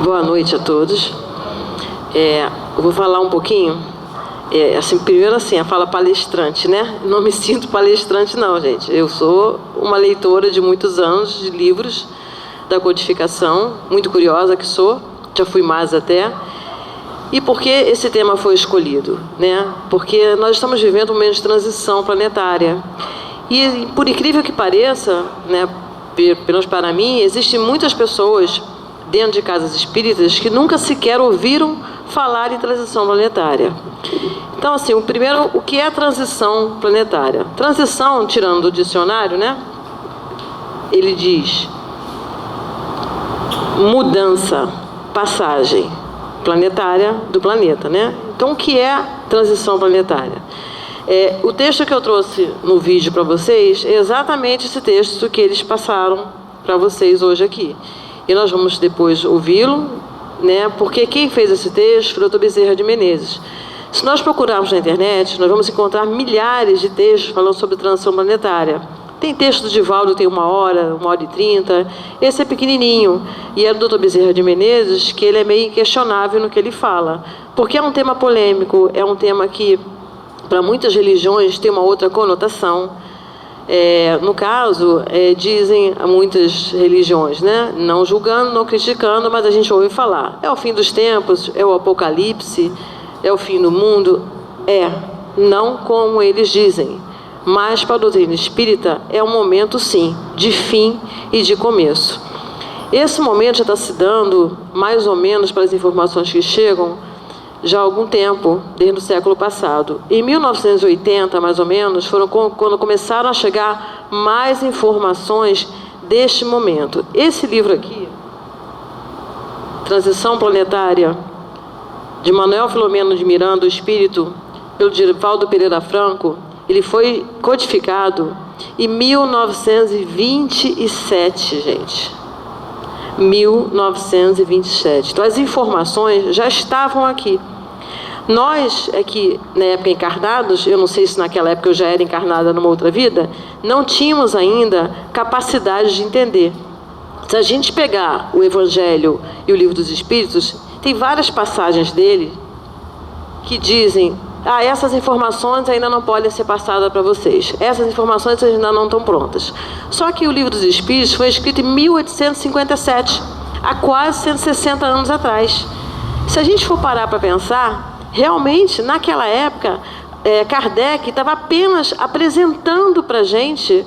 Boa noite a todos. Eu vou falar um pouquinho, primeiro a fala palestrante, né? Não me sinto palestrante não, gente. Eu sou uma leitora de muitos anos de livros da codificação, muito curiosa que sou, já fui mais até. E por que esse tema foi escolhido, né? Porque nós estamos vivendo um momento de transição planetária. E, por incrível que pareça, né, pelo menos para mim, existem muitas pessoas dentro de casas espíritas que nunca sequer ouviram falar em transição planetária. Então, assim, o que é transição planetária? Transição, tirando do dicionário, né? Ele diz mudança, passagem planetária do planeta, né? Então, o que é transição planetária? O texto que eu trouxe no vídeo para vocês é exatamente esse texto que eles passaram para vocês hoje aqui. E nós vamos depois ouvi-lo, né? Porque quem fez esse texto foi o Dr. Bezerra de Menezes. Se nós procurarmos na internet, nós vamos encontrar milhares de textos falando sobre transição planetária. Tem texto do Divaldo, tem 1h30. Esse é pequenininho. E é do Dr. Bezerra de Menezes, que ele é meio inquestionável no que ele fala. Porque é um tema polêmico, é um tema que, para muitas religiões, tem uma outra conotação. No caso, dizem muitas religiões, né? Não julgando, não criticando, mas a gente ouve falar. É o fim dos tempos, é o apocalipse, é o fim do mundo. Não como eles dizem. Mas para a doutrina espírita é um momento, sim, de fim e de começo. Esse momento já está se dando, mais ou menos, para as informações que chegam, já há algum tempo, desde o século passado. Em 1980, mais ou menos, foram quando começaram a chegar mais informações deste momento. Esse livro aqui, Transição Planetária, de Manuel Filomeno de Miranda, o Espírito, pelo Divaldo Pereira Franco, ele foi codificado em 1927, gente. 1927. Então, as informações já estavam aqui. Nós, que na época encarnados, eu não sei se naquela época eu já era encarnada numa outra vida, não tínhamos ainda capacidade de entender. Se a gente pegar o Evangelho e o Livro dos Espíritos, tem várias passagens dele que dizem: essas informações ainda não podem ser passadas para vocês. Essas informações ainda não estão prontas. Só que o Livro dos Espíritos foi escrito em 1857, há quase 160 anos atrás. Se a gente for parar para pensar, realmente, naquela época, Kardec estava apenas apresentando para a gente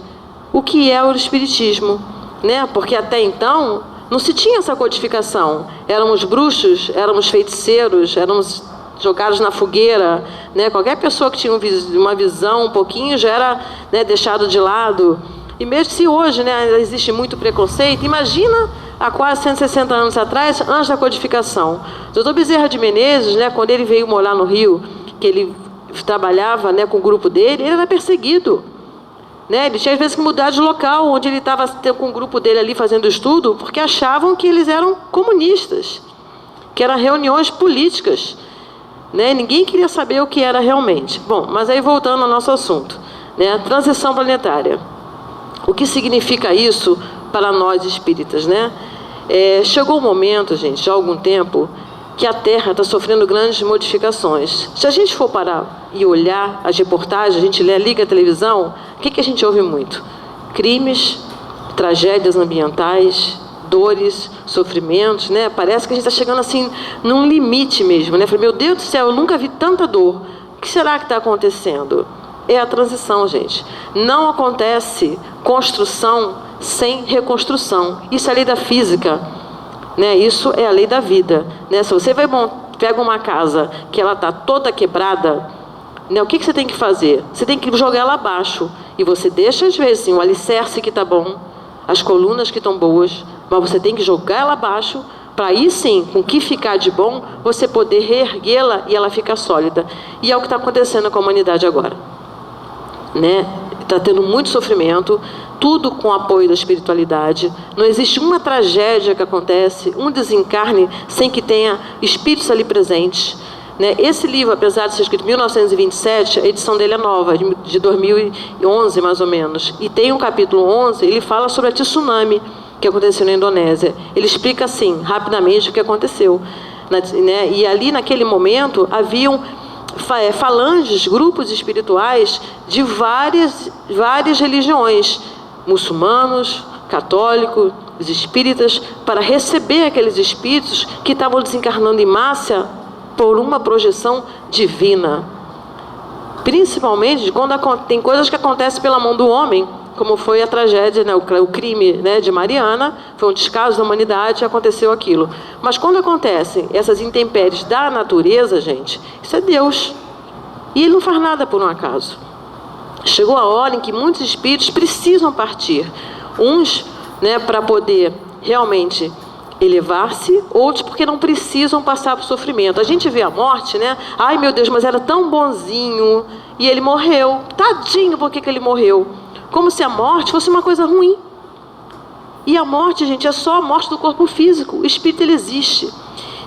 o que é o Espiritismo, né? Porque até então não se tinha essa codificação. Éramos bruxos, éramos feiticeiros, éramos jogados na fogueira, né? Qualquer pessoa que tinha uma visão um pouquinho já era, né, deixado de lado. E mesmo se hoje, né, ainda existe muito preconceito, imagina há quase 160 anos atrás, antes da codificação. O Dr. Bezerra de Menezes, né, quando ele veio morar no Rio, que ele trabalhava, né, com o grupo dele, ele era perseguido. Né? Ele tinha às vezes que mudar de local onde ele estava com o grupo dele ali fazendo estudo, porque achavam que eles eram comunistas, que eram reuniões políticas. Né? Ninguém queria saber o que era realmente. Bom, mas aí voltando ao nosso assunto, né? Transição planetária. O que significa isso para nós espíritas, né? Chegou um momento, gente, já há algum tempo, que a Terra está sofrendo grandes modificações. Se a gente for parar e olhar as reportagens, a gente liga a televisão, o que a gente ouve muito? Crimes, tragédias ambientais, dores, sofrimentos, né? Parece que a gente está chegando assim num limite mesmo, né? Falei, meu Deus do céu, eu nunca vi tanta dor. O que será que está acontecendo? É a transição, gente. Não acontece construção sem reconstrução. Isso é a lei da física, né? Isso é a lei da vida, né? Se você pega uma casa que ela está toda quebrada, né? O que você tem que fazer? Você tem que jogar ela abaixo. E você deixa, às vezes, o alicerce que está bom, as colunas que estão boas, mas você tem que jogar ela abaixo para aí sim, com o que ficar de bom, você poder reerguê-la e ela ficar sólida. E é o que está acontecendo com a humanidade agora. Né? Está tendo muito sofrimento, tudo com o apoio da espiritualidade. Não existe uma tragédia que acontece, um desencarne, sem que tenha espíritos ali presentes. Né? Esse livro, apesar de ser escrito em 1927, a edição dele é nova, de 2011 mais ou menos. E tem um capítulo 11, ele fala sobre a tsunami. que aconteceu na Indonésia. Ele explica assim, rapidamente, o que aconteceu. Né? E ali, naquele momento, haviam falanges, grupos espirituais de várias religiões, muçulmanos, católicos, espíritas, para receber aqueles espíritos que estavam desencarnando em massa por uma projeção divina. Principalmente quando tem coisas que acontecem pela mão do homem, como foi a tragédia, né, o crime, né, de Mariana, foi um descaso da humanidade, aconteceu aquilo. Mas quando acontecem essas intempéries da natureza, gente, isso é Deus. E Ele não faz nada por um acaso. Chegou a hora em que muitos espíritos precisam partir. Uns, né, para poder realmente elevar-se, outros porque não precisam passar por sofrimento. A gente vê a morte, né? Ai, meu Deus, mas era tão bonzinho e ele morreu. Tadinho, por que ele morreu? Como se a morte fosse uma coisa ruim. E a morte, gente, é só a morte do corpo físico. O espírito, ele existe.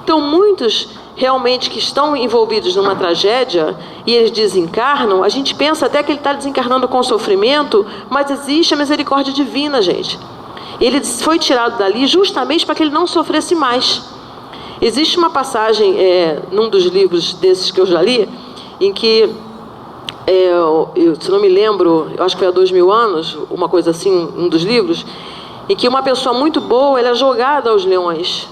Então, muitos realmente que estão envolvidos numa tragédia e eles desencarnam, a gente pensa até que ele está desencarnando com sofrimento, mas existe a misericórdia divina, gente. Ele foi tirado dali justamente para que ele não sofresse mais. Existe uma passagem num dos livros desses que eu já li, em que, se não me lembro, eu acho que foi há 2000 anos, uma coisa assim, um dos livros, em que uma pessoa muito boa, ela é jogada aos leões.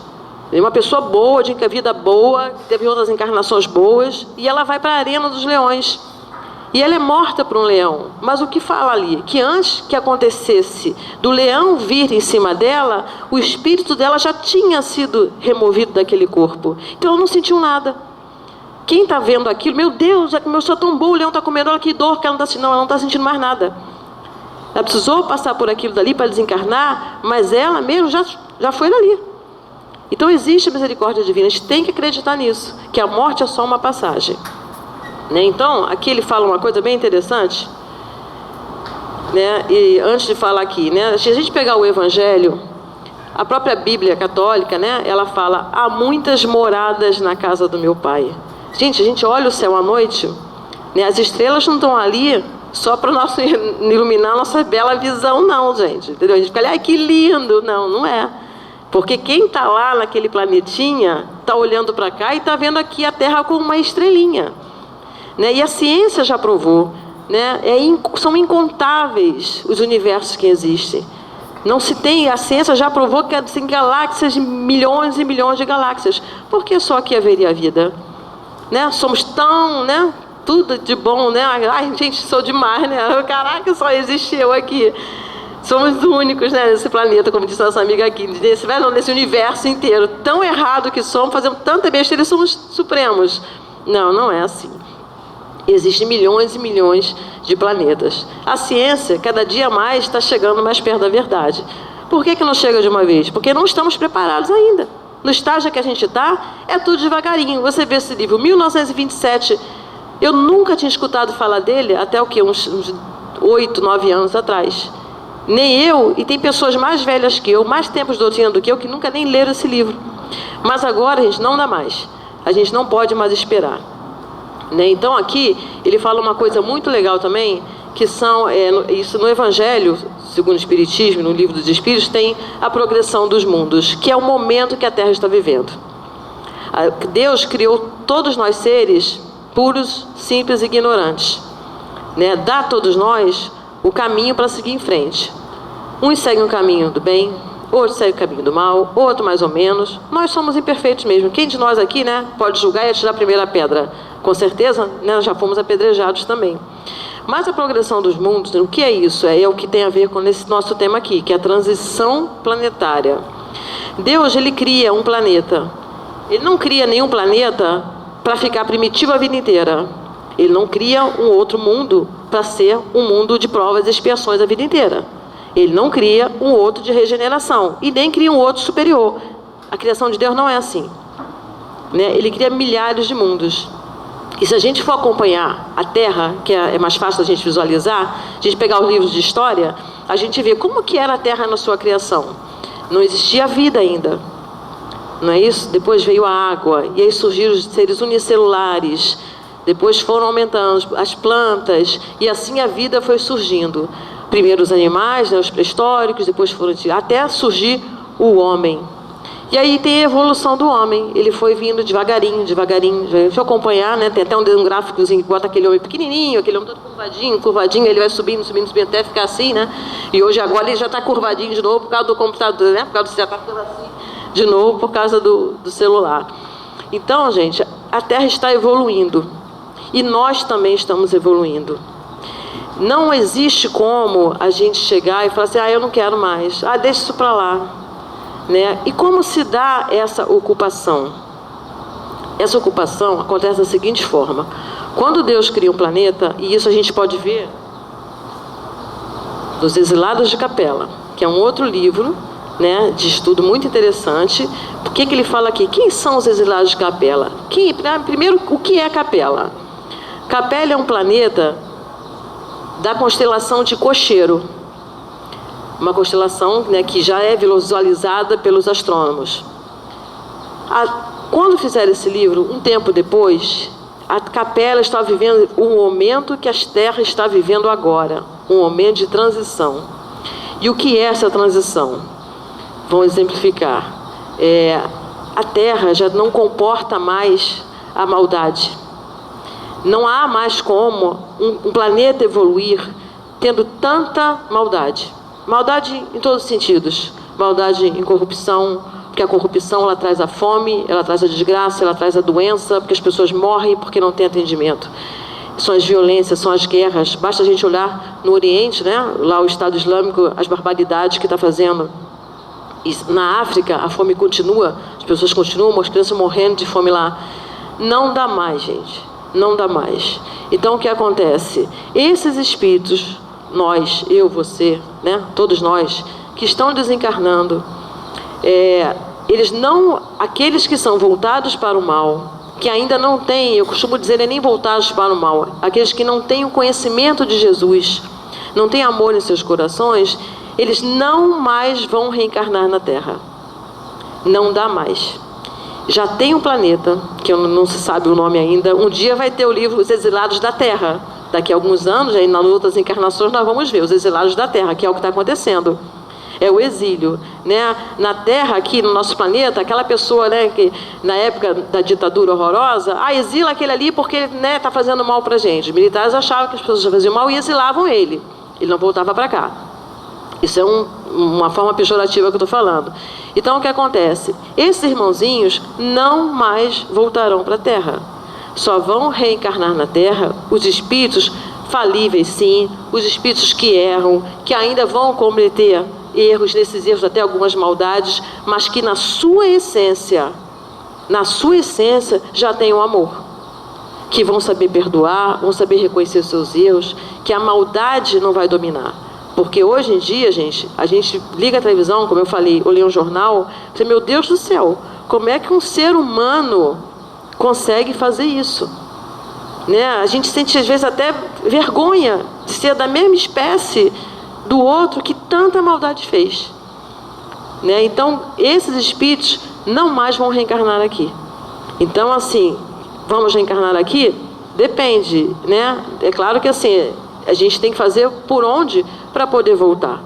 Uma pessoa boa, de vida boa, teve outras encarnações boas, e ela vai para a arena dos leões. E ela é morta por um leão. Mas o que fala ali? Que antes que acontecesse do leão vir em cima dela, o espírito dela já tinha sido removido daquele corpo. Então ela não sentiu nada. Quem está vendo aquilo, meu Deus, eu sou tão boa, o leão está comendo, olha que dor que ela não está sentindo. Não, ela não está sentindo mais nada. Ela precisou passar por aquilo dali para desencarnar, mas ela mesmo já foi dali. Então existe a misericórdia divina, a gente tem que acreditar nisso, que a morte é só uma passagem. Né? Então, aqui ele fala uma coisa bem interessante, né? E antes de falar aqui, né? Se a gente pegar o Evangelho, a própria Bíblia católica, né? Ela fala, há muitas moradas na casa do meu Pai. Gente, a gente olha o céu à noite, né? As estrelas não estão ali só para iluminar a nossa bela visão, não, gente. Entendeu? A gente fica ali, ai, que lindo. Não, não é. Porque quem está lá naquele planetinha está olhando para cá e está vendo aqui a Terra como uma estrelinha. Né? E a ciência já provou, né? São incontáveis os universos que existem. Não se tem, a ciência já provou que tem galáxias, milhões e milhões de galáxias. Por que só aqui haveria vida? Né? Somos tão, né? Tudo de bom, né? Ai, gente, sou demais, né? Caraca, só existe eu aqui. Somos os únicos, né, nesse planeta, como disse nossa amiga aqui, nesse universo inteiro. Tão errado que somos, fazemos tanta besteira e somos supremos. Não, não é assim. Existem milhões e milhões de planetas. A ciência, cada dia mais, está chegando mais perto da verdade. Por que não chega de uma vez? Porque não estamos preparados ainda. No estágio que a gente está, é tudo devagarinho. Você vê esse livro, 1927, eu nunca tinha escutado falar dele até o quê? Uns 8, 9 anos atrás. Nem eu, e tem pessoas mais velhas que eu, mais tempos de doutrina do que eu, que nunca nem leram esse livro. Mas agora, a gente não dá mais. A gente não pode mais esperar. Né? Então, aqui, ele fala uma coisa muito legal também, que são, isso no Evangelho, segundo o Espiritismo, no Livro dos Espíritos, tem a progressão dos mundos, que é o momento que a Terra está vivendo. Deus criou todos nós seres puros, simples e ignorantes. Né? Dá a todos nós o caminho para seguir em frente. Uns seguem o caminho do bem, outros seguem o caminho do mal, outro mais ou menos. Nós somos imperfeitos mesmo. Quem de nós aqui, né, pode julgar e atirar a primeira pedra? Com certeza, né, nós já fomos apedrejados também. Mas a progressão dos mundos, o que é isso? É o que tem a ver com esse nosso tema aqui, que é a transição planetária. Deus, ele cria um planeta. Ele não cria nenhum planeta para ficar primitivo a vida inteira. Ele não cria um outro mundo para ser um mundo de provas e expiações a vida inteira. Ele não cria um outro de regeneração e nem cria um outro superior. A criação de Deus não é assim. Né? Ele cria milhares de mundos. E se a gente for acompanhar a Terra, que é mais fácil a gente visualizar, a gente pegar os livros de história, a gente vê como que era a Terra na sua criação. Não existia vida ainda. Não é isso? Depois veio a água, e aí surgiram os seres unicelulares. Depois foram aumentando as plantas, e assim a vida foi surgindo. Primeiro os animais, né, os pré-históricos, depois foram até surgir o homem. E aí tem a evolução do homem. Ele foi vindo devagarinho, devagarinho. Deixa eu acompanhar, né? Tem até um gráficozinho que bota aquele homem pequenininho, aquele homem todo curvadinho, curvadinho, ele vai subindo, subindo, subindo até ficar assim, né? E hoje agora ele já está curvadinho de novo por causa do computador, né? Por causa do já está ficando assim de novo por causa do celular. Então, gente, a Terra está evoluindo. E nós também estamos evoluindo. Não existe como a gente chegar e falar assim, eu não quero mais. Deixa isso para lá. Né? E como se dá essa ocupação? Essa ocupação acontece da seguinte forma. Quando Deus cria um planeta, e isso a gente pode ver dos Exilados de Capela, que é um outro livro, né, de estudo muito interessante. Por que ele fala aqui? Quem são os Exilados de Capela? Primeiro, o que é Capela? Capela é um planeta da constelação de Cocheiro. Uma constelação, né, que já é visualizada pelos astrônomos. Quando fizeram esse livro, um tempo depois, a Capela está vivendo um momento que a Terra está vivendo agora, um momento de transição. E o que é essa transição? Vamos exemplificar. A Terra já não comporta mais a maldade. Não há mais como um planeta evoluir tendo tanta maldade. Maldade em todos os sentidos. Maldade em corrupção, porque a corrupção ela traz a fome, ela traz a desgraça, ela traz a doença, porque as pessoas morrem porque não têm atendimento. São as violências, são as guerras. Basta a gente olhar no Oriente, né? Lá o Estado Islâmico, as barbaridades que está fazendo. E na África, a fome continua, as pessoas continuam, as crianças morrendo de fome lá. Não dá mais, gente. Não dá mais. Então, o que acontece? Esses espíritos, nós, eu, você, né? Todos nós, que estão desencarnando, eles não, aqueles que são voltados para o mal, que ainda não têm, eu costumo dizer, nem voltados para o mal, aqueles que não têm o conhecimento de Jesus, não têm amor em seus corações, eles não mais vão reencarnar na Terra. Não dá mais. Já tem um planeta, que não se sabe o nome ainda, um dia vai ter o livro Os Exilados da Terra. Daqui a alguns anos, aí nas outras encarnações, nós vamos ver Os Exilados da Terra, que é o que está acontecendo. É o exílio, né? Na Terra, aqui no nosso planeta, aquela pessoa, né, que na época da ditadura horrorosa, exila aquele ali porque, né, está fazendo mal para a gente. Os militares achavam que as pessoas faziam mal e exilavam ele. Ele não voltava para cá. Isso é uma forma pejorativa que eu estou falando. Então, o que acontece? Esses irmãozinhos não mais voltarão para a Terra. Só vão reencarnar na Terra os espíritos falíveis, sim, os espíritos que erram, que ainda vão cometer erros, nesses erros até algumas maldades, mas que na sua essência já tem o amor. Que vão saber perdoar, vão saber reconhecer os seus erros, que a maldade não vai dominar. Porque hoje em dia, gente, a gente liga a televisão, como eu falei, ou lê um jornal, você, meu Deus do céu, como é que um ser humano consegue fazer isso? Né? A gente sente, às vezes, até vergonha de ser da mesma espécie do outro que tanta maldade fez. Né? Então, esses espíritos não mais vão reencarnar aqui. Então, assim, vamos reencarnar aqui? Depende, né? É claro que, assim, a gente tem que fazer por onde para poder voltar.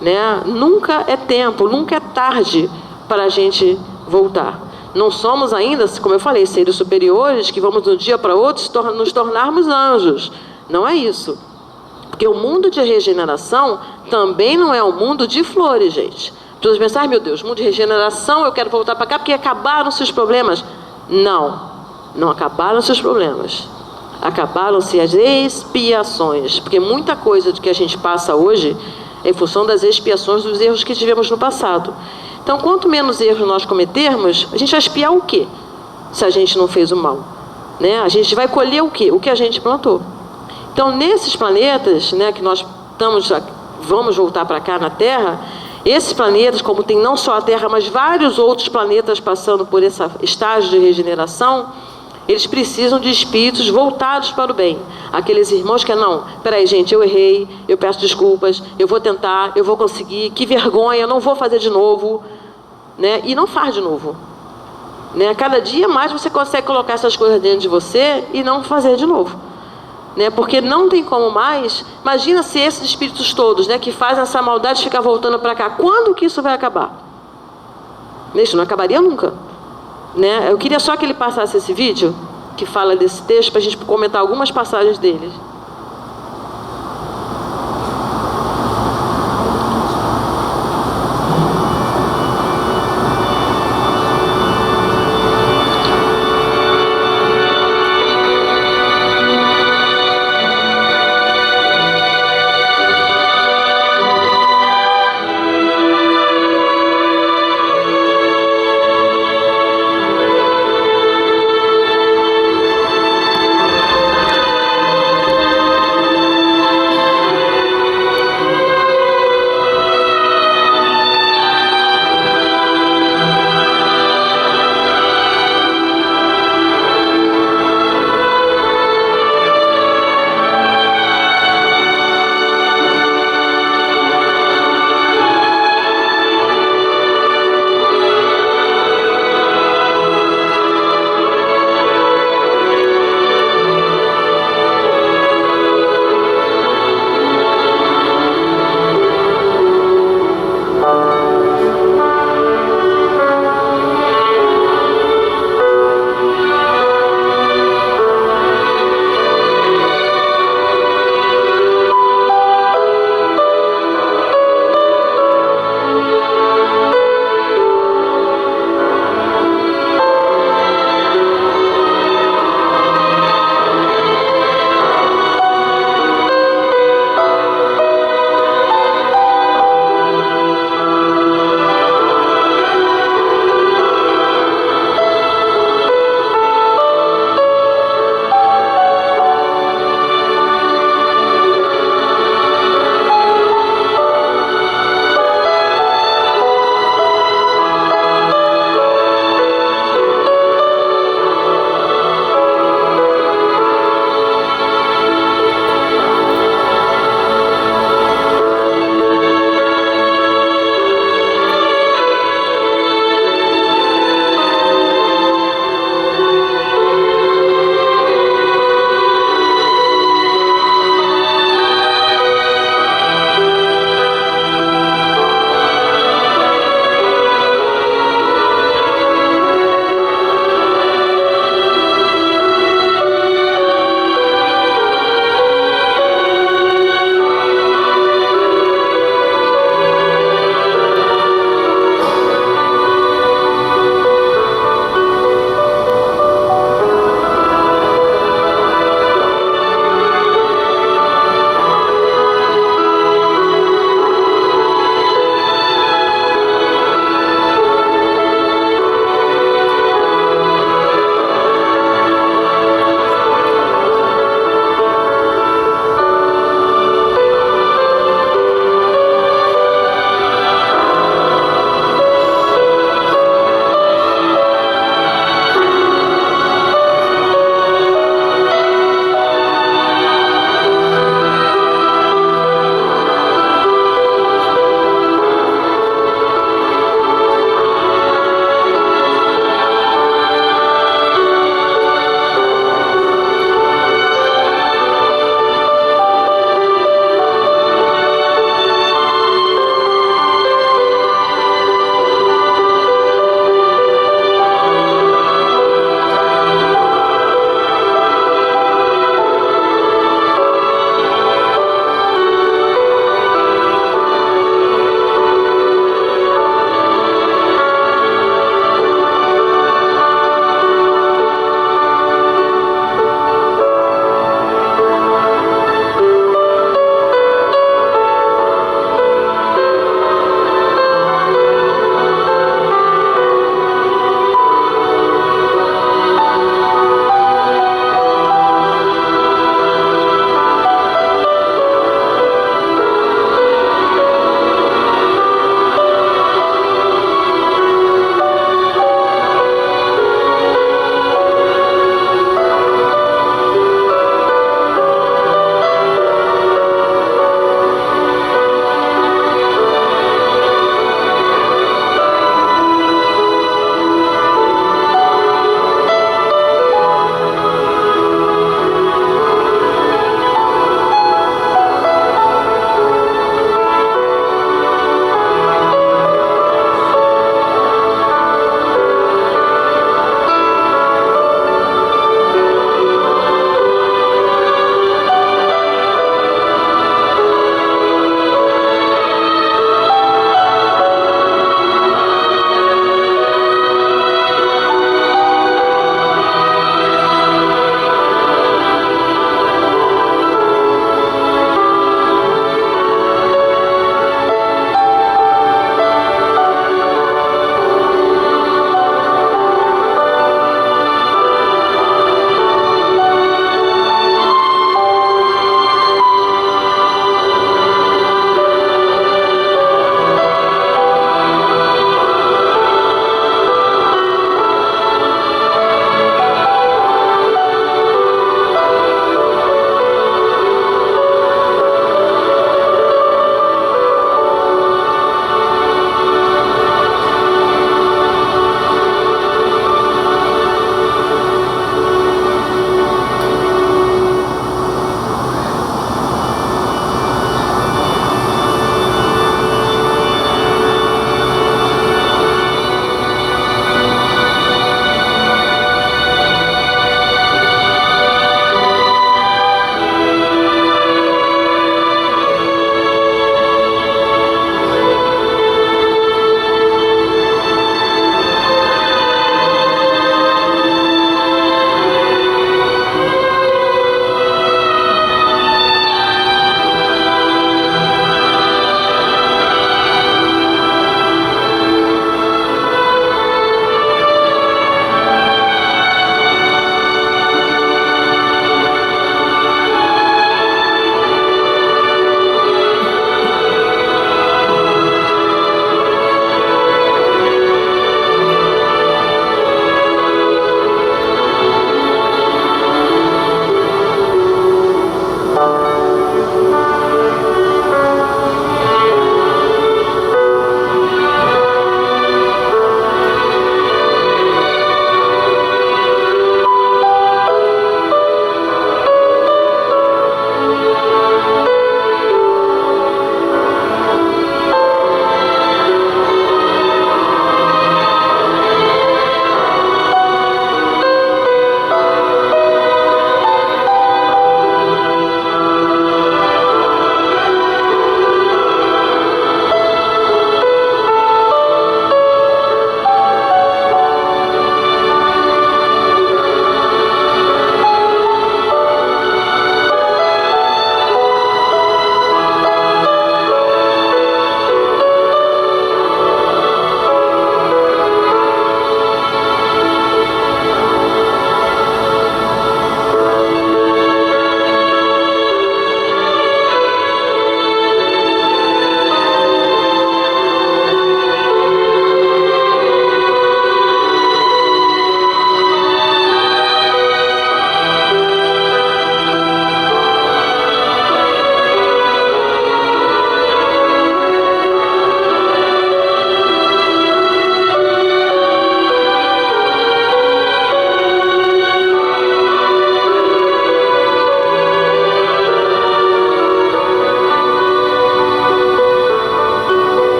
Né? Nunca é tempo, nunca é tarde para a gente voltar. Não somos ainda, como eu falei, seres superiores que vamos de um dia para outro nos tornarmos anjos. Não é isso. Porque o mundo de regeneração também não é um mundo de flores, gente. As pessoas pensam, meu Deus, mundo de regeneração, eu quero voltar para cá porque acabaram seus problemas. Não acabaram seus problemas. Acabaram-se as expiações. Porque muita coisa do que a gente passa hoje é em função das expiações dos erros que tivemos no passado. Então, quanto menos erros nós cometermos, a gente vai expiar o quê? Se a gente não fez o mal. Né? A gente vai colher o quê? O que a gente plantou. Então, nesses planetas, né, que nós vamos voltar para cá na Terra, esses planetas, como tem não só a Terra, mas vários outros planetas passando por esse estágio de regeneração, eles precisam de espíritos voltados para o bem. Aqueles irmãos que peraí, gente, eu errei, eu peço desculpas, eu vou tentar, eu vou conseguir, que vergonha, eu não vou fazer de novo. Né? E não faz de novo. Né? Cada dia mais você consegue colocar essas coisas dentro de você e não fazer de novo. né? Porque não tem como mais. Imagina se esses espíritos todos, né, que fazem essa maldade ficar voltando para cá. Quando que isso vai acabar? Isso não acabaria nunca, né? Eu queria só que ele passasse esse vídeo que fala desse texto para a gente comentar algumas passagens dele.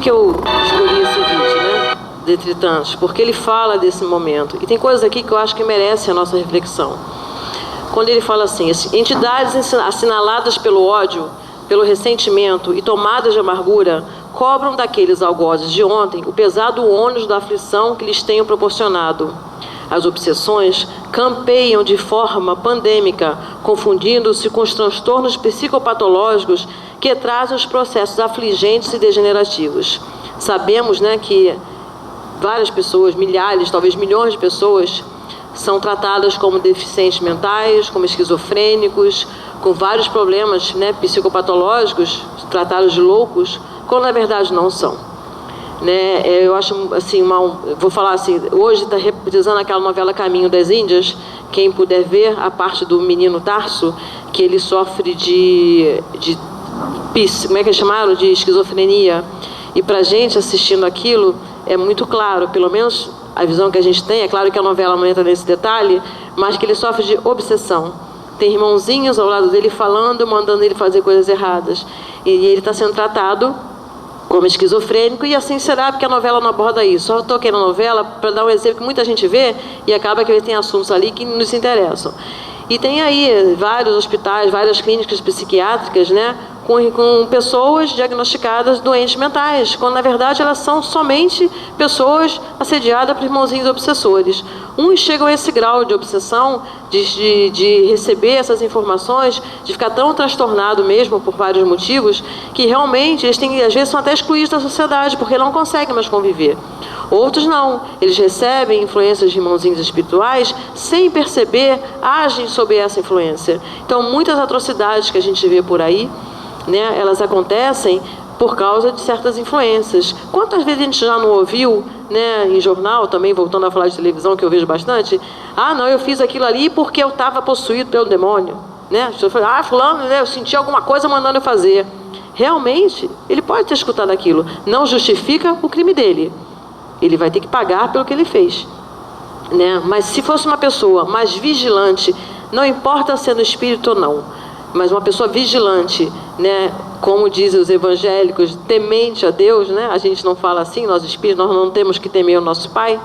que eu escolhi esse vídeo, né? Dentre tantos, porque ele fala desse momento. E tem coisas aqui que eu acho que merecem a nossa reflexão. Quando ele fala assim, entidades assinaladas pelo ódio, pelo ressentimento e tomadas de amargura, cobram daqueles algozes de ontem o pesado ônus da aflição que lhes tenham proporcionado. As obsessões campeiam de forma pandêmica, confundindo-se com os transtornos psicopatológicos que trazem os processos afligentes e degenerativos. Sabemos, né, que várias pessoas, milhares, talvez milhões de pessoas, são tratadas como deficientes mentais, como esquizofrênicos, com vários problemas, né, psicopatológicos, tratados de loucos, quando na verdade não são. Né, eu acho assim, vou falar assim, hoje está reprisando aquela novela Caminho das Índias, quem puder ver a parte do menino Tarso, que ele sofre como é que chamaram? De esquizofrenia. E para a gente assistindo aquilo, é muito claro, pelo menos a visão que a gente tem, é claro que a novela não entra nesse detalhe, mas que ele sofre de obsessão. Tem irmãozinhos ao lado dele falando, mandando ele fazer coisas erradas. E ele está sendo tratado como esquizofrênico, e assim será, porque a novela não aborda isso. Só toquei na novela para dar um exemplo que muita gente vê, e acaba que tem assuntos ali que nos interessam. E tem aí vários hospitais, várias clínicas psiquiátricas, né, com pessoas diagnosticadas doentes mentais, quando na verdade elas são somente pessoas assediadas por irmãozinhos obsessores. Uns chegam a esse grau de obsessão, de receber essas informações, de ficar tão transtornado mesmo por vários motivos, que realmente eles têm, às vezes são até excluídos da sociedade, porque não conseguem mais conviver. Outros não, eles recebem influências de irmãozinhos espirituais, sem perceber, agem sob essa influência. Então, muitas atrocidades que a gente vê por aí, né, elas acontecem por causa de certas influências. Quantas vezes a gente já não ouviu, né, em jornal, também voltando a falar de televisão, que eu vejo bastante, não, eu fiz aquilo ali porque eu estava possuído pelo demônio. Né? A pessoa fala, fulano, né, eu senti alguma coisa mandando eu fazer. Realmente, ele pode ter escutado aquilo. Não justifica o crime dele. Ele vai ter que pagar pelo que ele fez. Né? Mas se fosse uma pessoa mais vigilante, não importa sendo espírito ou não, mas uma pessoa vigilante, né, como dizem os evangélicos, temente a Deus, né? A gente não fala assim, nós espíritos, nós não temos que temer o nosso Pai,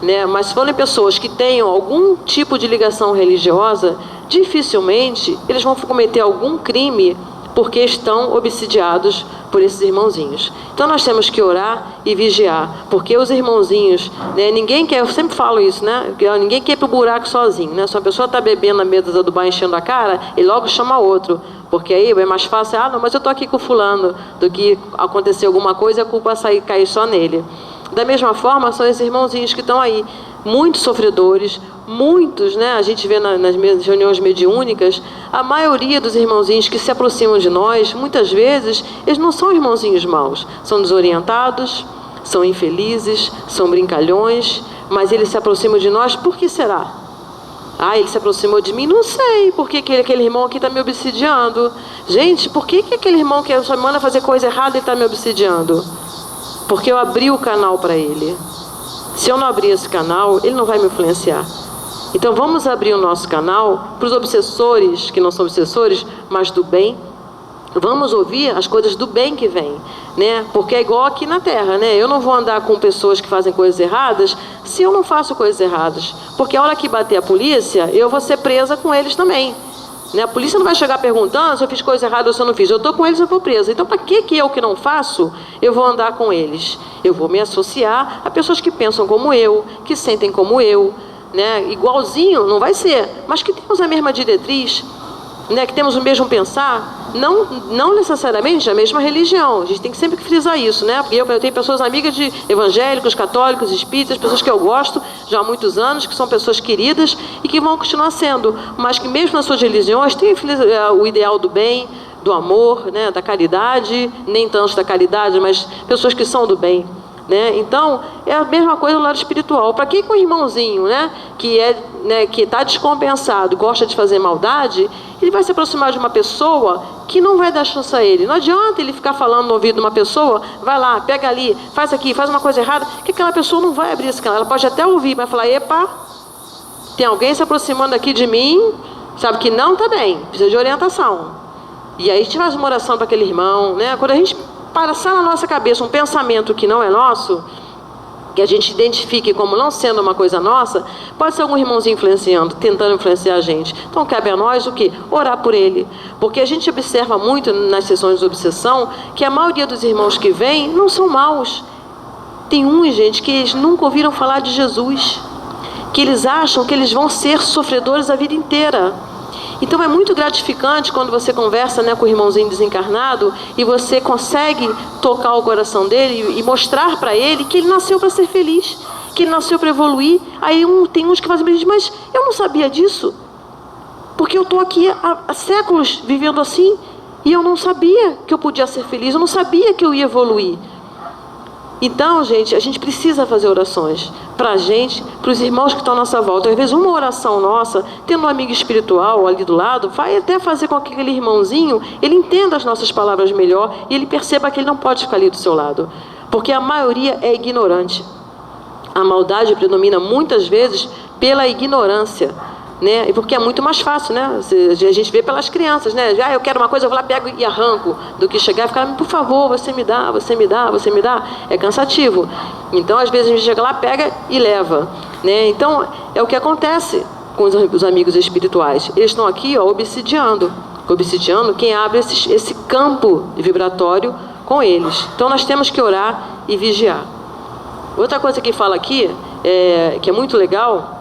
né? Mas se forem pessoas que tenham algum tipo de ligação religiosa, dificilmente eles vão cometer algum crime porque estão obsidiados por esses irmãozinhos. Então nós temos que orar e vigiar, porque os irmãozinhos, né, ninguém quer, eu sempre falo isso, né, ninguém quer ir pro buraco sozinho, né? Se uma pessoa está bebendo na mesa do bar enchendo a cara, ele logo chama outro, porque aí é mais fácil, não, mas eu estou aqui com fulano, do que acontecer alguma coisa e a culpa cair só nele. Da mesma forma, são esses irmãozinhos que estão aí, muitos sofredores, muitos, né, a gente vê nas reuniões mediúnicas, a maioria dos irmãozinhos que se aproximam de nós, muitas vezes, eles não são irmãozinhos maus, são desorientados, são infelizes, são brincalhões, mas eles se aproximam de nós, por que será? Ele se aproximou de mim, não sei, por que aquele irmão aqui está me obsidiando? Gente, por que aquele irmão que só me manda fazer coisa errada e está me obsidiando? Porque eu abri o canal para ele. Se eu não abrir esse canal, ele não vai me influenciar. Então vamos abrir o nosso canal para os obsessores, que não são obsessores, mas do bem. Vamos ouvir as coisas do bem que vem, né? Porque é igual aqui na Terra, né? Eu não vou andar com pessoas que fazem coisas erradas se eu não faço coisas erradas. Porque a hora que bater a polícia, eu vou ser presa com eles também. Né? A polícia não vai chegar perguntando se eu fiz coisa errada ou se eu não fiz. Eu estou com eles, eu vou presa. Então, para que eu que não faço, eu vou andar com eles? Eu vou me associar a pessoas que pensam como eu, que sentem como eu, né? Igualzinho, não vai ser, mas que temos a mesma diretriz, né? Que temos o mesmo pensar, não necessariamente a mesma religião. A gente tem que sempre frisar isso, né? Porque eu tenho pessoas amigas de evangélicos, católicos, espíritas, pessoas que eu gosto já há muitos anos, que são pessoas queridas e que vão continuar sendo, mas que mesmo nas suas religiões têm o ideal do bem, do amor, né? Da caridade, nem tanto da caridade, mas pessoas que são do bem. Né? Então, é a mesma coisa do lado espiritual. Para que o irmãozinho, né, que está descompensado, gosta de fazer maldade, ele vai se aproximar de uma pessoa que não vai dar chance a ele. Não adianta ele ficar falando no ouvido de uma pessoa, vai lá, pega ali, faz aqui, faz uma coisa errada, que aquela pessoa não vai abrir esse canal. Ela pode até ouvir, mas falar, epa, tem alguém se aproximando aqui de mim, sabe que não está bem, precisa de orientação. E aí a gente faz uma oração para aquele irmão, né? Quando a gente passar na nossa cabeça um pensamento que não é nosso, que a gente identifique como não sendo uma coisa nossa, pode ser algum irmãozinho influenciando, tentando influenciar a gente. Então cabe a nós o quê? Orar por ele. Porque a gente observa muito nas sessões de obsessão que a maioria dos irmãos que vêm não são maus. Tem uns, gente, que eles nunca ouviram falar de Jesus, que eles acham que eles vão ser sofredores a vida inteira. Então é muito gratificante quando você conversa, né, com o irmãozinho desencarnado e você consegue tocar o coração dele e mostrar para ele que ele nasceu para ser feliz, que ele nasceu para evoluir. Aí tem uns que fazem, mas eu não sabia disso, porque eu estou aqui há séculos vivendo assim e eu não sabia que eu podia ser feliz, eu não sabia que eu ia evoluir. Então, gente, a gente precisa fazer orações para a gente, para os irmãos que estão à nossa volta. Às vezes, uma oração nossa, tendo um amigo espiritual ali do lado, vai até fazer com que aquele irmãozinho, ele entenda as nossas palavras melhor e ele perceba que ele não pode ficar ali do seu lado. Porque a maioria é ignorante. A maldade predomina muitas vezes pela ignorância, né? E porque é muito mais fácil, né? A gente vê pelas crianças, né? Eu quero uma coisa, eu vou lá, pego e arranco, do que chegar e ficar, por favor, você me dá, você me dá, você me dá. É cansativo. Então, às vezes, a gente chega lá, pega e leva, né? Então, é o que acontece com os amigos espirituais. Eles estão aqui, ó, obsidiando quem abre esse campo vibratório com eles. Então, nós temos que orar e vigiar. Outra coisa que fala aqui, que é muito legal,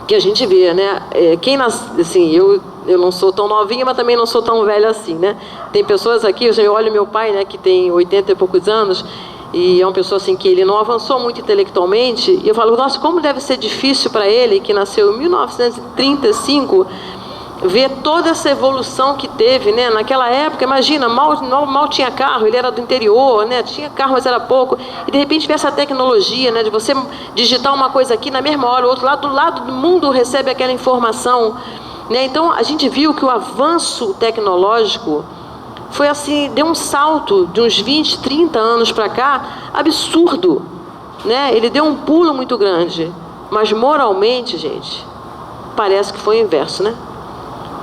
que a gente vê, né? Quem nasce, assim, eu não sou tão novinha, mas também não sou tão velha assim, né? Tem pessoas aqui, eu olho meu pai, né, que tem 80 e poucos anos, e é uma pessoa assim que ele não avançou muito intelectualmente, e eu falo, nossa, como deve ser difícil para ele, que nasceu em 1935, ver toda essa evolução que teve, né? Naquela época, imagina, mal tinha carro, ele era do interior, né? Tinha carro, mas era pouco, e de repente vê essa tecnologia, né? De você digitar uma coisa aqui na mesma hora, o outro lado do mundo recebe aquela informação, né? Então a gente viu que o avanço tecnológico foi assim, deu um salto de uns 20, 30 anos para cá, absurdo, né? Ele deu um pulo muito grande, mas moralmente, gente, parece que foi o inverso, né?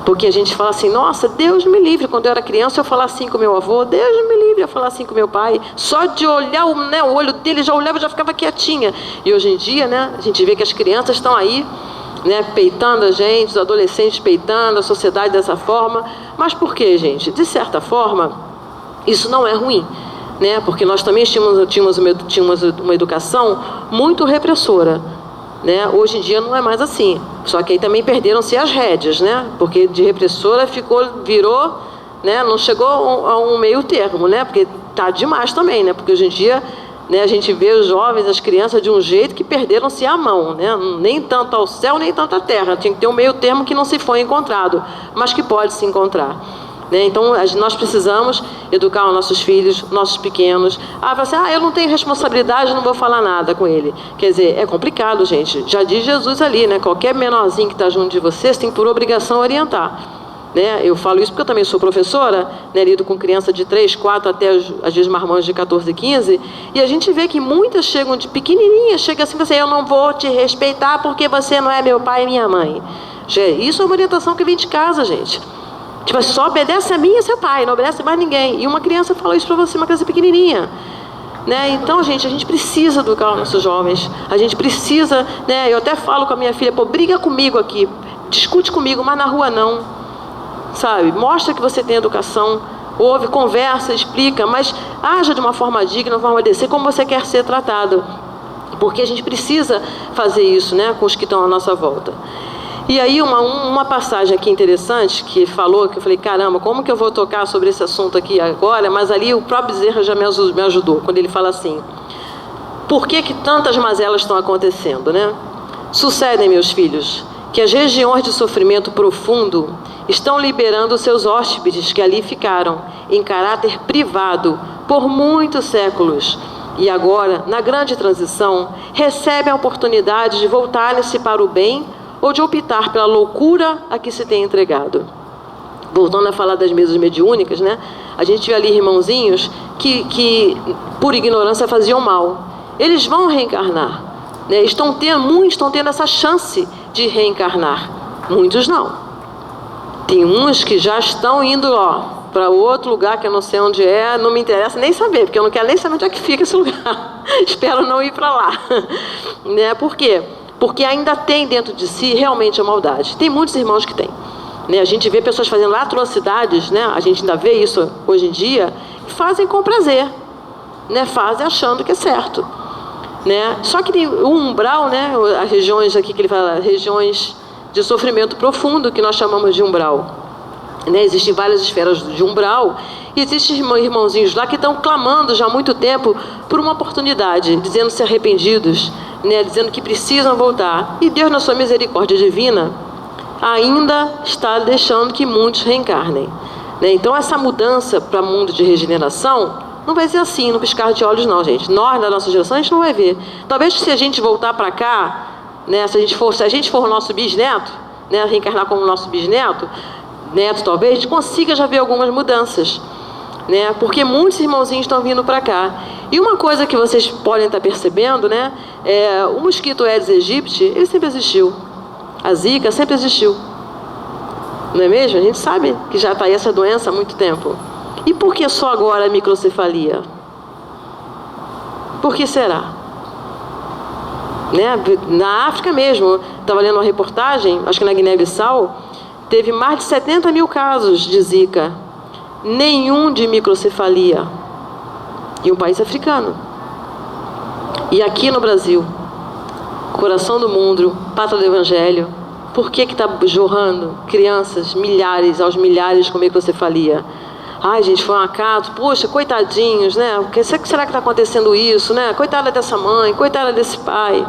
Porque a gente fala assim, nossa, Deus me livre. Quando eu era criança, eu falava assim com meu avô, Deus me livre, eu falava assim com meu pai. Só de olhar o olho dele, já olhava e já ficava quietinha. E hoje em dia, né, a gente vê que as crianças estão aí, né, peitando a gente, os adolescentes peitando, a sociedade dessa forma. Mas por quê, gente? De certa forma, isso não é ruim, né? Porque nós também tínhamos uma educação muito repressora, né? Hoje em dia não é mais assim. Só que aí também perderam-se as rédeas, né? Porque de repressora virou, né? Não chegou a um meio termo, né? Porque tá demais também, né? Porque hoje em dia, né, a gente vê os jovens, as crianças de um jeito que perderam-se a mão, né? Nem tanto ao céu, nem tanto à terra. Tinha que ter um meio termo que não se foi encontrado, mas que pode se encontrar. Né? Então, nós precisamos educar os nossos filhos, nossos pequenos. Fala assim, eu não tenho responsabilidade, não vou falar nada com ele. Quer dizer, é complicado, gente. Já diz Jesus ali, né? Qualquer menorzinho que está junto de você, você tem por obrigação orientar. Né? Eu falo isso porque eu também sou professora, né? Lido com criança de 3, 4, até às vezes marmãs de 14, 15. E a gente vê que muitas chegam de pequenininhas, chegam assim, eu não vou te respeitar porque você não é meu pai e minha mãe. Isso é uma orientação que vem de casa, gente. Tipo, só obedece a mim e a seu pai, não obedece mais ninguém. E uma criança fala isso para você, uma criança pequenininha. Né? Então, gente, a gente precisa educar os nossos jovens. A gente precisa, né? Eu até falo com a minha filha, briga comigo aqui, discute comigo, mas na rua não. Sabe? Mostra que você tem educação, ouve, conversa, explica, mas haja de uma forma digna, de uma forma decente, como você quer ser tratado. Porque a gente precisa fazer isso, né? Com os que estão à nossa volta. E aí uma passagem aqui interessante que falou, que eu falei, caramba, como que eu vou tocar sobre esse assunto aqui agora? Mas ali o próprio Bezerra já me ajudou, quando ele fala assim, por que tantas mazelas estão acontecendo, né? Sucedem, meus filhos, que as regiões de sofrimento profundo estão liberando seus hóspedes que ali ficaram, em caráter privado, por muitos séculos. E agora, na grande transição, recebem a oportunidade de voltarem-se para o bem ou de optar pela loucura a que se tem entregado. Voltando a falar das mesas mediúnicas, né? A gente vê ali irmãozinhos que por ignorância faziam mal. Eles vão reencarnar, né? Muitos estão tendo essa chance de reencarnar. Muitos não. Tem uns que já estão indo, para outro lugar que eu não sei onde é, não me interessa nem saber, porque eu não quero nem saber onde é que fica esse lugar. Espero não ir para lá. Né? Por quê? Porque ainda tem dentro de si realmente a maldade. Tem muitos irmãos que têm. Né? A gente vê pessoas fazendo atrocidades, né? A gente ainda vê isso hoje em dia, fazem com prazer, né? Fazem achando que é certo. Né? Só que tem o umbral, né? As regiões aqui que ele fala, regiões de sofrimento profundo, que nós chamamos de umbral. Né? Existem várias esferas de umbral, e existem irmãozinhos lá que estão clamando já há muito tempo por uma oportunidade, dizendo-se arrependidos, né? Dizendo que precisam voltar. E Deus, na sua misericórdia divina, ainda está deixando que muitos reencarnem. Né? Então, essa mudança para o mundo de regeneração não vai ser assim, no piscar de olhos, não, gente. Nós, da nossa geração, a gente não vai ver. Talvez se a gente voltar para cá, né, se a gente for o nosso bisneto, né, reencarnar como nosso bisneto, neto talvez, a gente consiga já ver algumas mudanças. Né, porque muitos irmãozinhos estão vindo para cá. E uma coisa que vocês podem estar percebendo, né, o mosquito Aedes aegypti, ele sempre existiu. A Zika sempre existiu. Não é mesmo? A gente sabe que já está aí essa doença há muito tempo. E por que só agora a microcefalia? Por que será? Né? Na África mesmo, estava lendo uma reportagem, acho que na Guiné-Bissau, teve mais de 70 mil casos de Zika. Nenhum de microcefalia. E um país africano. E aqui no Brasil, coração do mundo, pátria do Evangelho, por que está jorrando crianças, milhares aos milhares com microcefalia? Ai, gente, foi um acaso. Poxa, coitadinhos, né? Por que será que está acontecendo isso, né? Coitada dessa mãe, coitada desse pai.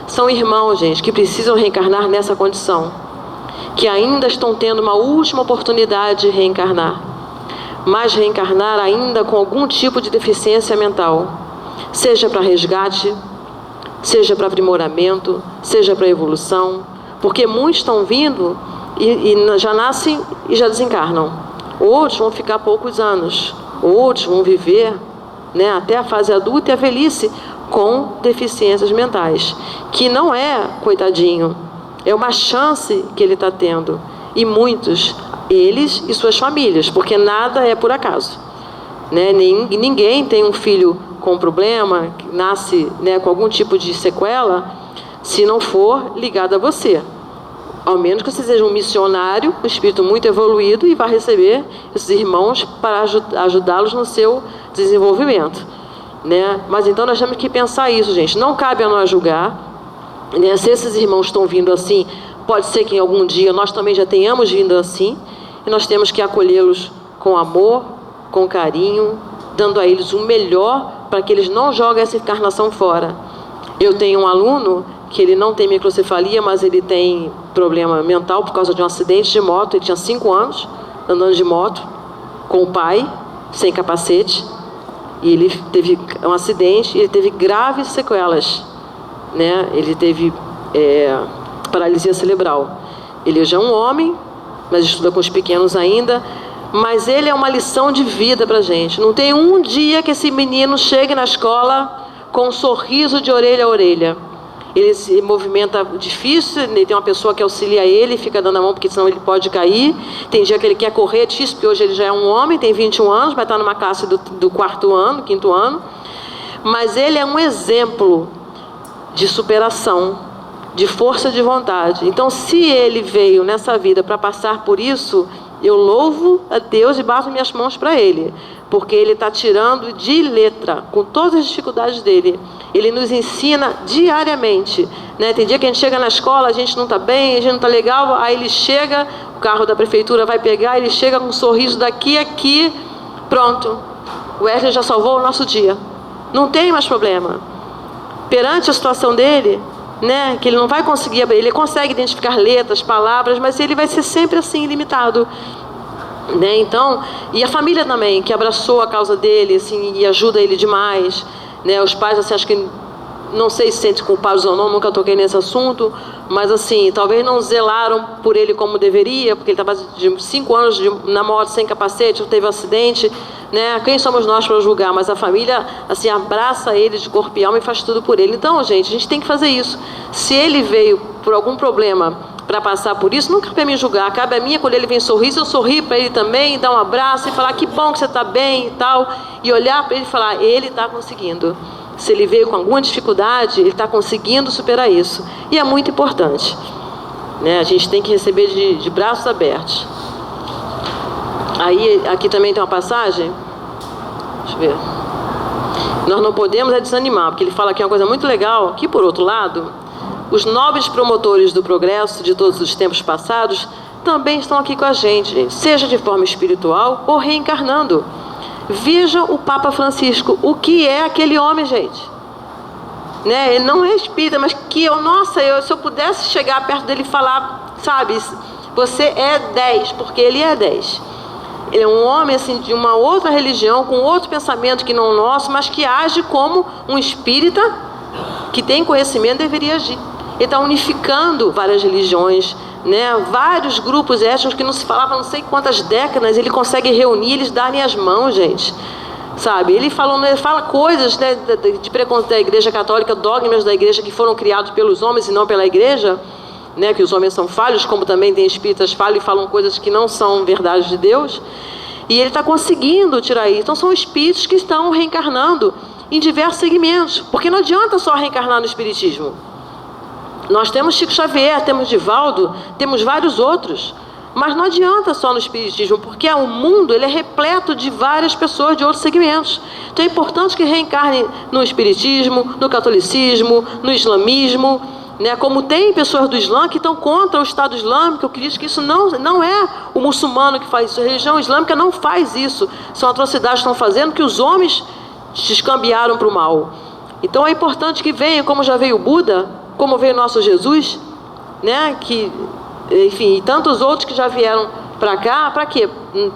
São irmãos, gente, que precisam reencarnar nessa condição. Que ainda estão tendo uma última oportunidade de reencarnar. Mas reencarnar ainda com algum tipo de deficiência mental. Seja para resgate, seja para aprimoramento, seja para evolução. Porque muitos estão vindo e já nascem e já desencarnam. Outros vão ficar poucos anos, outros vão viver, né, até a fase adulta e a velhice com deficiências mentais, que não é, coitadinho, é uma chance que ele está tendo. E muitos, eles e suas famílias, porque nada é por acaso. Né? Ninguém tem um filho com problema, que nasce, né, com algum tipo de sequela, se não for ligado a você. Ao menos que você seja um missionário, um espírito muito evoluído, e vá receber esses irmãos para ajudá-los no seu desenvolvimento. Né? Mas então nós temos que pensar isso, gente. Não cabe a nós julgar. Né? Se esses irmãos estão vindo assim, pode ser que em algum dia nós também já tenhamos vindo assim, e nós temos que acolhê-los com amor, com carinho, dando a eles o melhor para que eles não joguem essa encarnação fora. Eu tenho um aluno que ele não tem microcefalia, mas ele tem problema mental por causa de um acidente de moto. Ele tinha 5 anos, andando de moto, com o pai, sem capacete, e ele teve um acidente, e ele teve graves sequelas. Né? Ele teve paralisia cerebral. Ele já é um homem, mas estuda com os pequenos ainda, mas ele é uma lição de vida para a gente. Não tem um dia que esse menino chegue na escola com um sorriso de orelha a orelha. Ele se movimenta difícil, ele tem uma pessoa que auxilia ele, fica dando a mão, porque senão ele pode cair. Tem dia que ele quer correr, é difícil, porque hoje ele já é um homem, tem 21 anos, vai estar numa classe do 4º ano, 5º ano. Mas ele é um exemplo de superação, de força de vontade. Então, se ele veio nessa vida para passar por isso, eu louvo a Deus e bato minhas mãos para ele, porque ele está tirando de letra, com todas as dificuldades dele. Ele nos ensina diariamente. Né? Tem dia que a gente chega na escola, a gente não está bem, a gente não está legal, aí ele chega, o carro da prefeitura vai pegar, ele chega com um sorriso daqui a aqui, pronto. O Wesley já salvou o nosso dia. Não tem mais problema. Perante a situação dele, né, que ele não vai conseguir abrir, ele consegue identificar letras, palavras, mas ele vai ser sempre assim, limitado. Né? Então, e a família também, que abraçou a causa dele, assim, e ajuda ele demais. Né? Os pais, assim, acho que, não sei se sentem culpados ou não, nunca toquei nesse assunto, mas assim, talvez não zelaram por ele como deveria, porque ele estava de 5 anos na moto sem capacete, teve um acidente, né? Quem somos nós para julgar? Mas a família, assim, abraça ele de corpo e alma e faz tudo por ele. Então, gente, a gente tem que fazer isso. Se ele veio por algum problema para passar por isso, nunca para me julgar. Cabe a mim, quando ele vem sorrir, se eu sorrir para ele também, dar um abraço e falar que bom que você está bem e tal, e olhar para ele e falar, ele está conseguindo. Se ele veio com alguma dificuldade, ele está conseguindo superar isso. E é muito importante, né? A gente tem que receber de braços abertos. Aí, aqui também tem uma passagem, deixa eu ver. Nós não podemos desanimar, porque ele fala aqui uma coisa muito legal, que por outro lado, os nobres promotores do progresso de todos os tempos passados também estão aqui com a gente, seja de forma espiritual ou reencarnando. Veja o Papa Francisco, o que é aquele homem, gente. Né? Ele não é espírita, mas que se eu pudesse chegar perto dele e falar, sabe, você é 10, porque ele é 10. Ele é um homem assim, de uma outra religião, com outro pensamento que não o nosso, mas que age como um espírita que tem conhecimento deveria agir. Ele está unificando várias religiões, né? Vários grupos étnicos que não se falavam não sei quantas décadas, ele consegue reunir, eles darem as mãos, gente. Sabe? Ele fala coisas, né, de preconceito da Igreja Católica, dogmas da Igreja que foram criados pelos homens e não pela Igreja, né, que os homens são falhos, como também tem espíritas falhos e falam coisas que não são verdades de Deus. E ele está conseguindo tirar isso. Então são espíritos que estão reencarnando em diversos segmentos, porque não adianta só reencarnar no espiritismo. Nós temos Chico Xavier, temos Divaldo, temos vários outros, mas não adianta só no espiritismo, porque o mundo ele é repleto de várias pessoas de outros segmentos. Então é importante que reencarne no espiritismo, no catolicismo, no islamismo, né? Como tem pessoas do Islã que estão contra o Estado Islâmico, que diz que isso não é o muçulmano que faz isso, a religião islâmica não faz isso, são atrocidades que estão fazendo, que os homens descambiaram para o mal. Então é importante que venha, como já veio o Buda, como veio o nosso Jesus, né? Que, enfim, e tantos outros que já vieram para cá, para quê?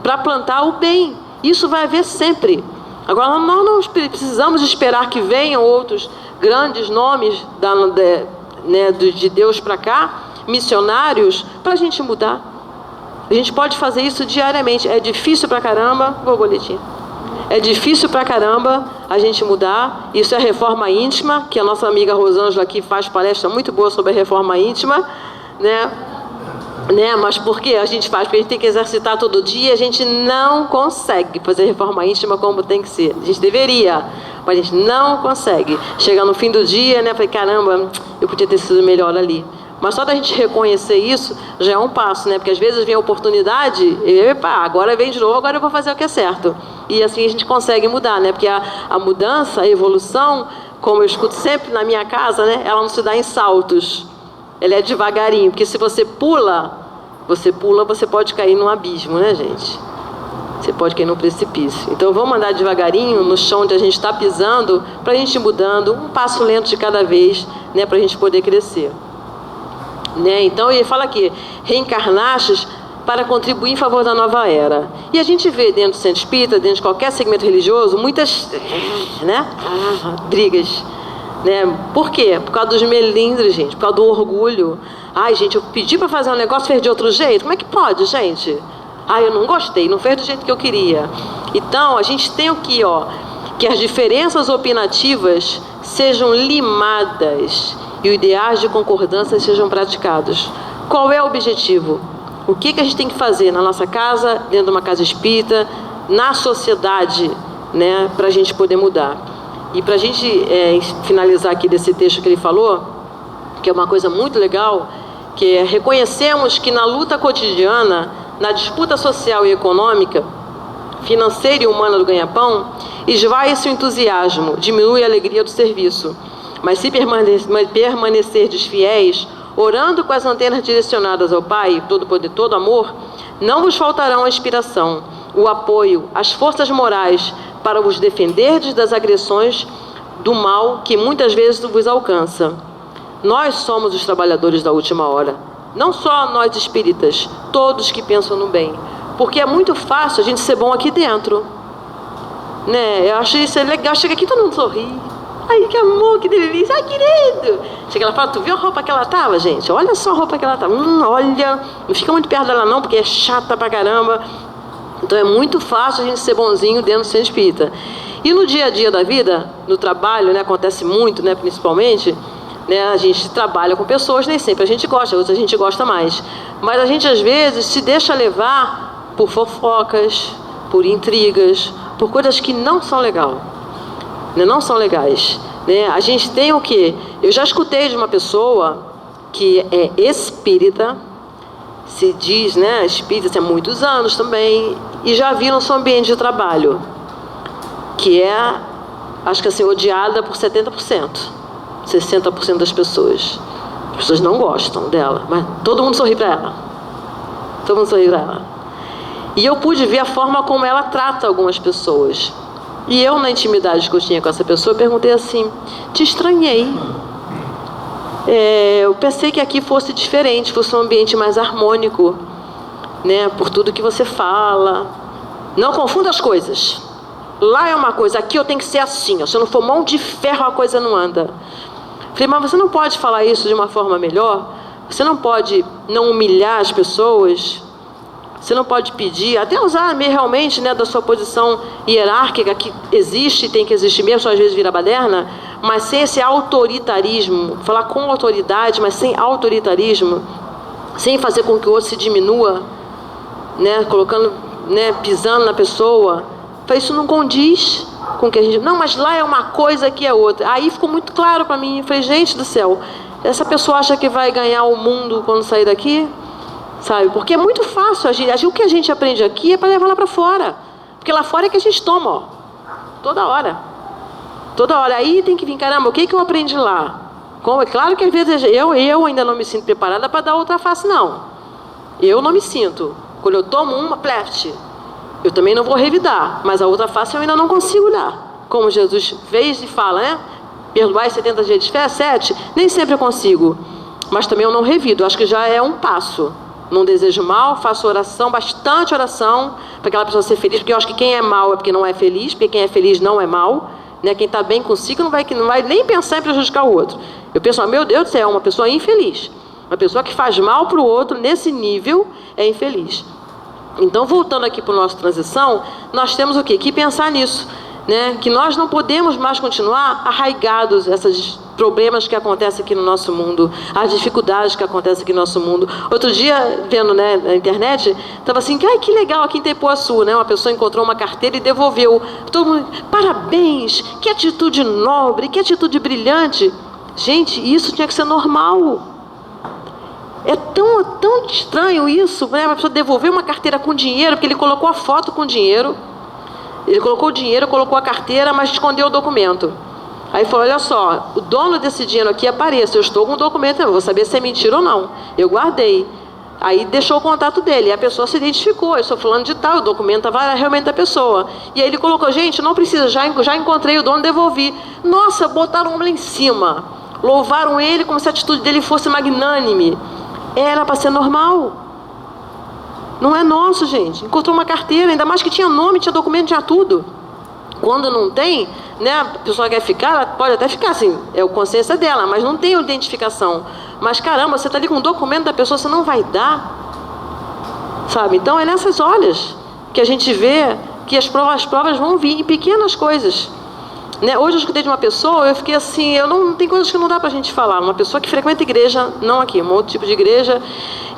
Para plantar o bem. Isso vai haver sempre. Agora, nós não precisamos esperar que venham outros grandes nomes de Deus para cá, missionários, para a gente mudar. A gente pode fazer isso diariamente. É difícil pra caramba, borboletinha. É difícil pra caramba a gente mudar. Isso é reforma íntima, que a nossa amiga Rosângela aqui faz palestra muito boa sobre a reforma íntima, né? Mas por que a gente faz? Porque a gente tem que exercitar todo dia, a gente não consegue fazer reforma íntima como tem que ser. A gente deveria, mas a gente não consegue. Chega no fim do dia, né? Falei, caramba, eu podia ter sido melhor ali. Mas só da gente reconhecer isso já é um passo, né? Porque às vezes vem a oportunidade e, agora vem de novo, agora eu vou fazer o que é certo. E assim a gente consegue mudar, né? Porque a mudança, a evolução, como eu escuto sempre na minha casa, né? Ela não se dá em saltos. Ela é devagarinho, porque se você pula, você pode cair num abismo, né, gente? Você pode cair num precipício. Então vamos andar devagarinho no chão onde a gente está pisando, para a gente ir mudando, um passo lento de cada vez, né? Para a gente poder crescer. Né? Então ele fala aqui, reencarnastes para contribuir em favor da nova era. E a gente vê dentro do centro espírita, dentro de qualquer segmento religioso, muitas, né, brigas, né? Por quê? Por causa dos melindres, gente, por causa do orgulho. Ai, gente, eu pedi para fazer um negócio, fez de outro jeito. Como é que pode, gente? Ai, eu não gostei, não fez do jeito que eu queria. Então, a gente tem aqui, que as diferenças opinativas sejam limadas e os ideais de concordância sejam praticados. Qual é o objetivo? O que a gente tem que fazer na nossa casa, dentro de uma casa espírita, na sociedade, né, para a gente poder mudar? E para a gente finalizar aqui desse texto que ele falou, que é uma coisa muito legal, que é reconhecemos que na luta cotidiana, na disputa social e econômica, financeira e humana do ganha-pão, esvai-se o entusiasmo, diminui a alegria do serviço. Mas se permanecerdes fiéis, orando com as antenas direcionadas ao Pai, todo poder, todo amor, não vos faltarão a inspiração, o apoio, as forças morais para vos defenderdes das agressões do mal que muitas vezes vos alcança. Nós somos os trabalhadores da última hora, não só nós espíritas, todos que pensam no bem, porque é muito fácil a gente ser bom aqui dentro, né? Eu acho isso legal, chega aqui todo mundo sorri. Ai, que amor, que delícia, ai, querido. Chega lá e fala, tu viu a roupa que ela tava, gente? Olha só a roupa que ela tava. Olha, não fica muito perto dela não, porque é chata pra caramba. Então é muito fácil a gente ser bonzinho dentro do centro espírita. E no dia a dia da vida, no trabalho, né, acontece muito, né, principalmente, né? A gente trabalha com pessoas, nem sempre a gente gosta, outras a gente gosta mais. Mas a gente, às vezes, se deixa levar por fofocas, por intrigas, por coisas que não são legais, né? Não são legais, né? A gente tem o quê? Eu já escutei de uma pessoa que é espírita, se diz, né, espírita há muitos anos também, e já vi no seu ambiente de trabalho, que é, acho que assim, odiada por 70%, 60% das pessoas. As pessoas não gostam dela, mas todo mundo sorri para ela. Todo mundo sorri para ela. E eu pude ver a forma como ela trata algumas pessoas. E eu, na intimidade que eu tinha com essa pessoa, perguntei assim: te estranhei. Eu pensei que aqui fosse diferente, fosse um ambiente mais harmônico, né? Por tudo que você fala. Não confunda as coisas. Lá é uma coisa, aqui eu tenho que ser assim. Ó. Se eu não for mão de ferro, a coisa não anda. Falei, mas você não pode falar isso de uma forma melhor? Você não pode não humilhar as pessoas? Você não pode pedir, até usar realmente, né, da sua posição hierárquica, que existe e tem que existir mesmo, só às vezes vira baderna, mas sem esse autoritarismo, falar com autoridade, mas sem autoritarismo, sem fazer com que o outro se diminua, né, colocando, né, pisando na pessoa. Isso não condiz com o que a gente... Não, mas lá é uma coisa, aqui é outra. Aí ficou muito claro para mim. Eu falei, gente do céu, essa pessoa acha que vai ganhar o mundo quando sair daqui? Sabe? Porque é muito fácil agir. O que a gente aprende aqui é para levar lá para fora. Porque lá fora é que a gente toma, ó. Toda hora. Toda hora. Aí tem que vir, caramba, o que eu aprendi lá? É claro que às vezes eu ainda não me sinto preparada para dar outra face, não. Eu não me sinto. Quando eu tomo uma, pleft, eu também não vou revidar. Mas a outra face eu ainda não consigo dar. Como Jesus fez e fala, né? Perdoai 70 dias de fé, 7. Nem sempre eu consigo. Mas também eu não revido. Acho que já é um passo. Não desejo mal, faço oração, bastante oração, para aquela pessoa ser feliz, porque eu acho que quem é mal é porque não é feliz, porque quem é feliz não é mal, né? Quem está bem consigo não vai nem pensar em prejudicar o outro. Eu penso, meu Deus do céu, uma pessoa infeliz. Uma pessoa que faz mal para o outro, nesse nível, é infeliz. Então, voltando aqui para a nossa transição, nós temos o quê? Que pensar nisso, né? Que nós não podemos mais continuar arraigados esses problemas que acontecem aqui no nosso mundo, as dificuldades que acontecem aqui no nosso mundo. Outro dia, vendo, né, na internet, estava assim, que legal aqui em Tempoaçu, né? Uma pessoa encontrou uma carteira e devolveu. Todo mundo, parabéns, que atitude nobre, que atitude brilhante. Gente, isso tinha que ser normal. É tão estranho isso, né? Uma pessoa devolver uma carteira com dinheiro, porque ele colocou a foto com dinheiro, ele colocou o dinheiro, colocou a carteira, mas escondeu o documento. Aí falou, olha só, o dono desse dinheiro aqui apareça, eu estou com o documento, eu vou saber se é mentira ou não. Eu guardei. Aí deixou o contato dele, e a pessoa se identificou, eu sou fulano de tal, o documento estava realmente da pessoa. E aí ele colocou, gente, não precisa, já encontrei o dono, devolvi. Nossa, botaram lá em cima, louvaram ele como se a atitude dele fosse magnânime. Era para ser normal. Não é nosso, gente. Encontrou uma carteira, ainda mais que tinha nome, tinha documento, tinha tudo. Quando não tem, né, a pessoa quer ficar, ela pode até ficar assim, é a consciência dela, mas não tem identificação. Mas caramba, você está ali com o documento da pessoa, você não vai dar, sabe? Então é nessas horas que a gente vê que as provas vão vir em pequenas coisas, né? Hoje eu escutei de uma pessoa, eu fiquei assim, tem coisas que não dá pra gente falar. Uma pessoa que frequenta igreja, não aqui, um outro tipo de igreja,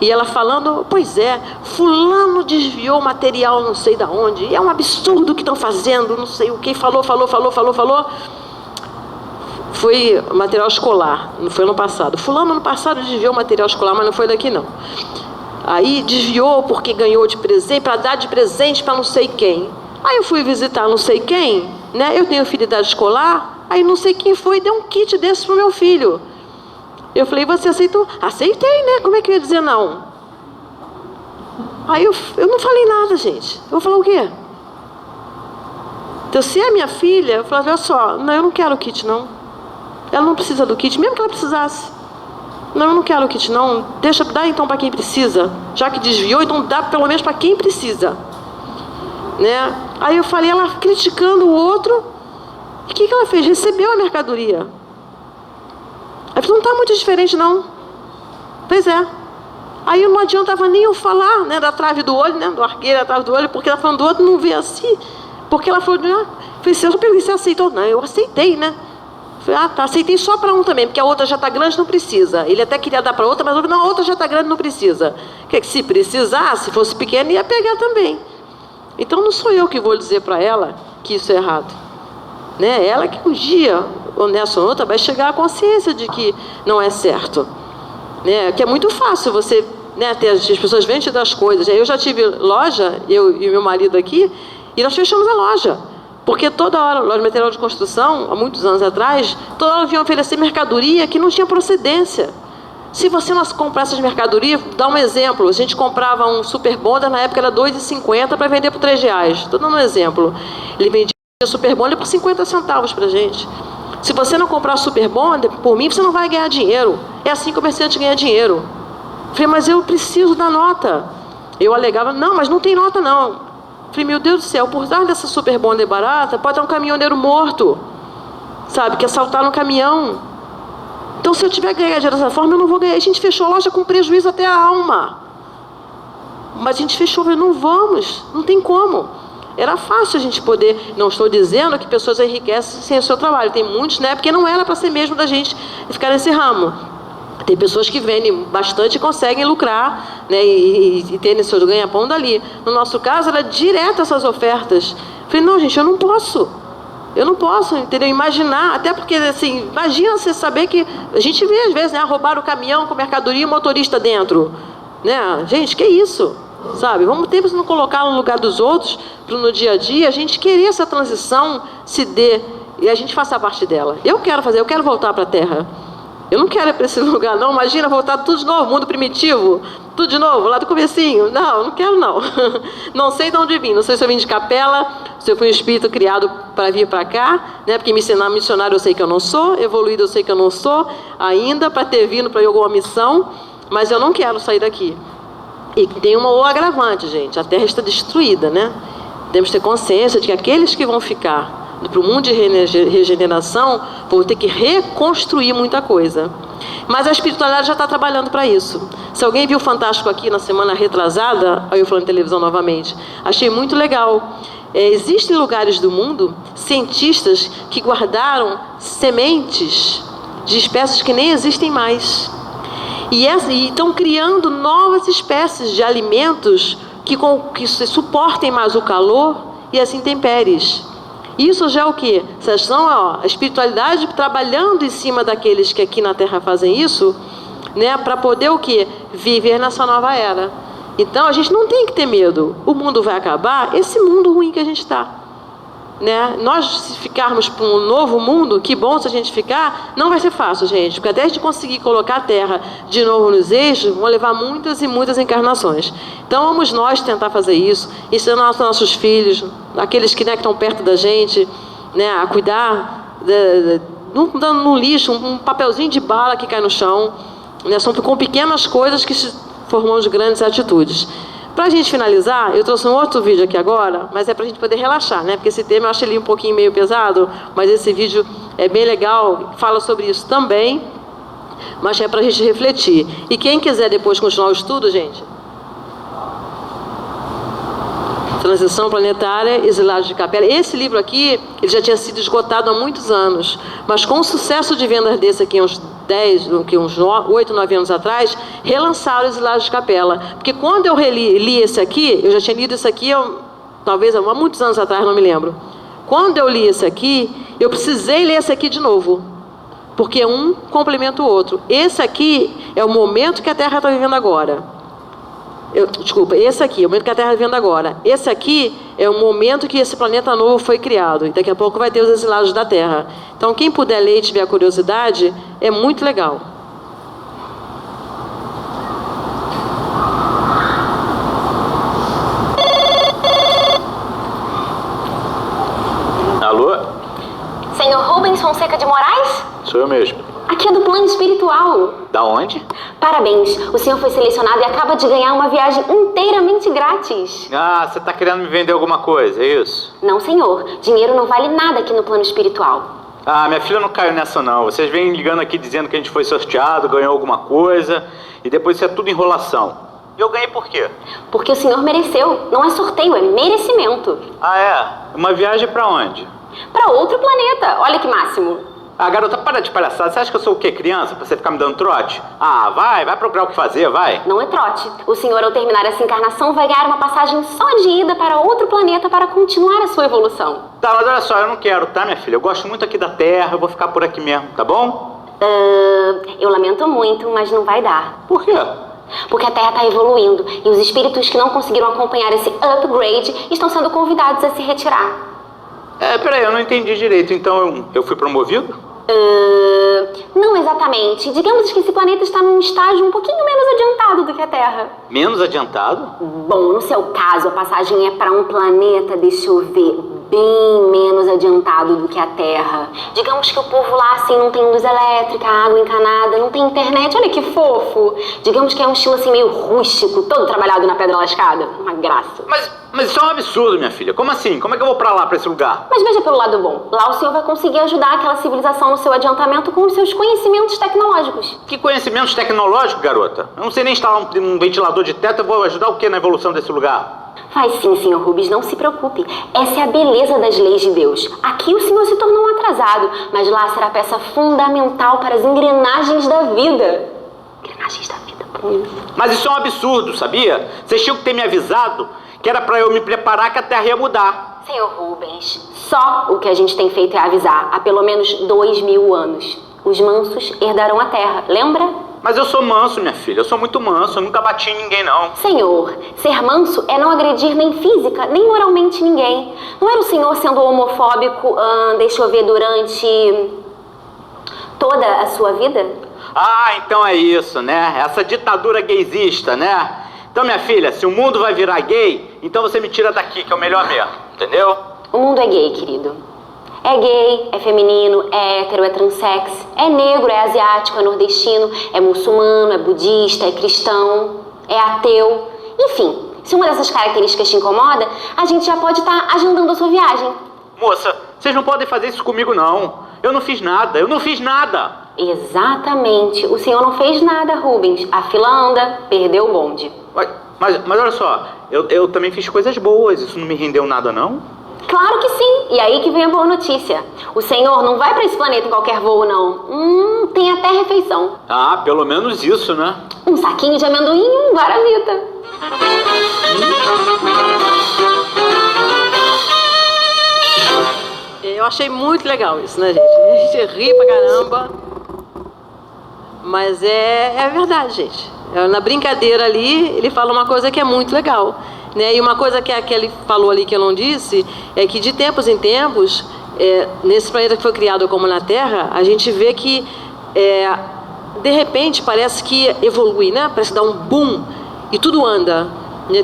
e ela falando, pois é, fulano desviou material não sei da onde, é um absurdo o que estão fazendo, não sei o que, falou. Foi material escolar, não foi ano passado. Fulano ano passado desviou material escolar, mas não foi daqui não. Aí desviou porque ganhou de presente, para dar de presente para não sei quem. Aí eu fui visitar não sei quem, né? Eu tenho filho de idade escolar, aí não sei quem foi, deu um kit desse pro meu filho. Eu falei, você aceitou? Aceitei, né? Como é que eu ia dizer não? Aí eu não falei nada, gente. Eu vou falar o quê? Então, se é minha filha, eu falei, olha só, não, eu não quero o kit, não. Ela não precisa do kit, mesmo que ela precisasse. Não, eu não quero o kit, não. Dá então para quem precisa. Já que desviou, então dá pelo menos para quem precisa. Né? Aí eu falei, ela criticando o outro. E o que ela fez? Recebeu a mercadoria. Aí eu falei, não está muito diferente, não. Pois é. Aí não adiantava nem eu falar, né, da trave do olho, né, do arqueiro da trave do olho, porque ela falando do outro não vê assim. Porque ela falou, falei, se eu perguntei, você aceitou? Não, eu aceitei, né? Falei, ah, tá, aceitei só para um também, porque a outra já está grande, não precisa. Ele até queria dar para outra, mas não, a outra já está grande, não precisa. Que se precisasse, se fosse pequena, ia pegar também. Então não sou eu que vou dizer para ela que isso é errado. Né? Ela que um dia, ou nessa ou outra, vai chegar à consciência de que não é certo. Né? Que é muito fácil você, né, ter as pessoas vendendo as coisas. Eu já tive loja, eu e meu marido aqui, e nós fechamos a loja. Porque toda hora, loja de material de construção, há muitos anos atrás, toda hora vinha oferecer mercadoria que não tinha procedência. Se você não comprar essas mercadorias, dá um exemplo, a gente comprava um Super Bonder, na época era R$ 2,50 para vender por R$3. Estou dando um exemplo. Ele vendia Super Bonder por 50 centavos para a gente. Se você não comprar Super Bonder, por mim, você não vai ganhar dinheiro. É assim que o comerciante ganha dinheiro. Eu falei, mas eu preciso da nota. Eu alegava, não, mas não tem nota não. Falei, meu Deus do céu, por trás dessa Super Bonder barata, pode ter um caminhoneiro morto, sabe, que assaltaram um caminhão. Então, se eu tiver que ganhar dinheiro dessa forma, eu não vou ganhar. A gente fechou a loja com prejuízo até a alma. Mas a gente fechou, falei, não vamos, não tem como. Era fácil a gente poder, não estou dizendo que pessoas enriquecem sem o seu trabalho. Tem muitos, né, porque não era para ser mesmo da gente ficar nesse ramo. Tem pessoas que vendem bastante e conseguem lucrar, né, e terem seu ganha-pão dali. No nosso caso, era direto essas ofertas. Falei, não, gente, eu não posso, entendeu? Imaginar, até porque, assim, imagina você saber que a gente vê, às vezes, né, roubar o caminhão com mercadoria e o motorista dentro. Né? Gente, que isso? Sabe? Vamos ter que não colocar no lugar dos outros, para no dia a dia, a gente querer essa transição se dê e a gente faça parte dela. Eu quero voltar para a Terra. Eu não quero ir para esse lugar, não. Imagina voltar tudo de novo, mundo primitivo, tudo de novo, lá do comecinho. Não quero, não. Não sei de onde vim. Não sei se eu vim de capela, se eu fui um espírito criado para vir para cá, né? Porque me ensinar missionário eu sei que eu não sou, evoluído eu sei que eu não sou ainda, para ter vindo para alguma missão, mas eu não quero sair daqui. E tem uma agravante, gente. A Terra está destruída, né? Temos que ter consciência de que aqueles que vão ficar para o mundo de regeneração, vou ter que reconstruir muita coisa. Mas a espiritualidade já está trabalhando para isso. Se alguém viu o Fantástico aqui na semana retrasada, aí eu falando em televisão novamente, achei muito legal. Existem lugares do mundo, cientistas que guardaram sementes de espécies que nem existem mais. E estão criando novas espécies de alimentos que suportem mais o calor e as intempéries. Isso já é o quê? Essas são a espiritualidade trabalhando em cima daqueles que aqui na Terra fazem isso, né, para poder o quê? Viver nessa nova era. Então a gente não tem que ter medo. O mundo vai acabar, esse mundo ruim que a gente está. Né? Nós, se ficarmos para um novo mundo, que bom se a gente ficar, não vai ser fácil, gente, porque até a gente conseguir colocar a Terra de novo nos eixos, vão levar muitas e muitas encarnações. Então vamos nós tentar fazer isso, ensinar aos nossos filhos, aqueles que, né, que estão perto da gente, né, a cuidar, não dando no lixo um papelzinho de bala que cai no chão, né, são com pequenas coisas que se formam de grandes atitudes. Para a gente finalizar, eu trouxe um outro vídeo aqui agora, mas é para a gente poder relaxar, né? Porque esse tema eu acho ele um pouquinho meio pesado, mas esse vídeo é bem legal, fala sobre isso também, mas é para a gente refletir. E quem quiser depois continuar o estudo, gente, Transição Planetária, Exilados de Capela. Esse livro aqui, ele já tinha sido esgotado há muitos anos, mas com o sucesso de vendas desse aqui, uns 8, 9 anos atrás, relançaram Exilados de Capela. Porque quando eu li esse aqui, eu já tinha lido esse aqui, talvez há muitos anos atrás, não me lembro. Quando eu li esse aqui, eu precisei ler esse aqui de novo, porque um complementa o outro. Esse aqui é o momento que a Terra está vivendo agora. Esse aqui é o momento que a Terra está vivendo agora. Esse aqui é o momento que esse planeta novo foi criado. E daqui a pouco vai ter os exilados da Terra. Então, quem puder ler e tiver a curiosidade, é muito legal. Alô? Senhor Rubens Fonseca de Moraes? Sou eu mesmo. Aqui é do plano espiritual. Da onde? Parabéns, o senhor foi selecionado e acaba de ganhar uma viagem inteiramente grátis. Ah, você tá querendo me vender alguma coisa, é isso? Não, senhor. Dinheiro não vale nada aqui no plano espiritual. Ah, minha filha não caiu nessa não. Vocês vêm ligando aqui dizendo que a gente foi sorteado, ganhou alguma coisa, e depois isso é tudo enrolação. E eu ganhei por quê? Porque o senhor mereceu. Não é sorteio, é merecimento. Ah, é? Uma viagem pra onde? Para outro planeta. Olha que máximo. Ah, garota, para de palhaçada. Você acha que eu sou o quê? Criança? Pra você ficar me dando trote? Ah, vai procurar o que fazer, vai. Não é trote. O senhor, ao terminar essa encarnação, vai ganhar uma passagem só de ida para outro planeta para continuar a sua evolução. Tá, mas olha só, eu não quero, tá, minha filha? Eu gosto muito aqui da Terra, eu vou ficar por aqui mesmo, tá bom? Eu lamento muito, mas não vai dar. Por quê? Porque a Terra está evoluindo e os espíritos que não conseguiram acompanhar esse upgrade estão sendo convidados a se retirar. Peraí, eu não entendi direito. Então eu fui promovido? Não exatamente. Digamos que esse planeta está num estágio um pouquinho menos adiantado do que a Terra. Menos adiantado? Bom, no seu caso, a passagem é para um planeta, deixa eu ver, bem menos adiantado do que a Terra. Digamos que o povo lá, assim, não tem luz elétrica, água encanada, não tem internet. Olha que fofo. Digamos que é um estilo, assim, meio rústico, todo trabalhado na pedra lascada. Uma graça. Mas isso é um absurdo, minha filha. Como assim? Como é que eu vou pra lá, pra esse lugar? Mas veja pelo lado bom. Lá o senhor vai conseguir ajudar aquela civilização no seu adiantamento com os seus conhecimentos tecnológicos. Que conhecimentos tecnológicos, garota? Eu não sei nem instalar um ventilador de teto. Eu vou ajudar o quê na evolução desse lugar? Vai sim, senhor Rubens, não se preocupe. Essa é a beleza das leis de Deus. Aqui o senhor se tornou um atrasado, mas lá será peça fundamental para as engrenagens da vida. Engrenagens da vida, por isso. Mas isso é um absurdo, sabia? Vocês tinham que ter me avisado que era pra eu me preparar que a Terra ia mudar. Senhor Rubens, só o que a gente tem feito é avisar há pelo menos 2000 anos. Os mansos herdarão a Terra, lembra? Mas eu sou manso, minha filha. Eu sou muito manso. Eu nunca bati em ninguém, não. Senhor, ser manso é não agredir nem física, nem moralmente ninguém. Não era o senhor sendo homofóbico, deixa eu ver, durante toda a sua vida? Ah, então é isso, né? Essa ditadura gaysista, né? Então, minha filha, se o mundo vai virar gay, então você me tira daqui, que é o melhor mesmo. Entendeu? O mundo é gay, querido. É gay, é feminino, é hétero, é transsex, é negro, é asiático, é nordestino, é muçulmano, é budista, é cristão, é ateu. Enfim, se uma dessas características te incomoda, a gente já pode estar agendando a sua viagem. Moça, vocês não podem fazer isso comigo, não. Eu não fiz nada, eu não fiz nada. Exatamente. O senhor não fez nada, Rubens. A fila anda, perdeu o bonde. Mas olha só, eu também fiz coisas boas. Isso não me rendeu nada, não? Claro que sim. E aí que vem a boa notícia. O senhor não vai para esse planeta em qualquer voo, não. Tem até refeição. Ah, pelo menos isso, né? Um saquinho de amendoim e um guaravita. Eu achei muito legal isso, né, gente? A gente ri pra caramba. Mas é verdade, gente. Na brincadeira ali, ele fala uma coisa que é muito legal, né? E uma coisa que ele falou ali que eu não disse, é que de tempos em tempos, nesse planeta que foi criado como na Terra, a gente vê que, de repente, parece que evolui, né? Parece dar um boom e tudo anda.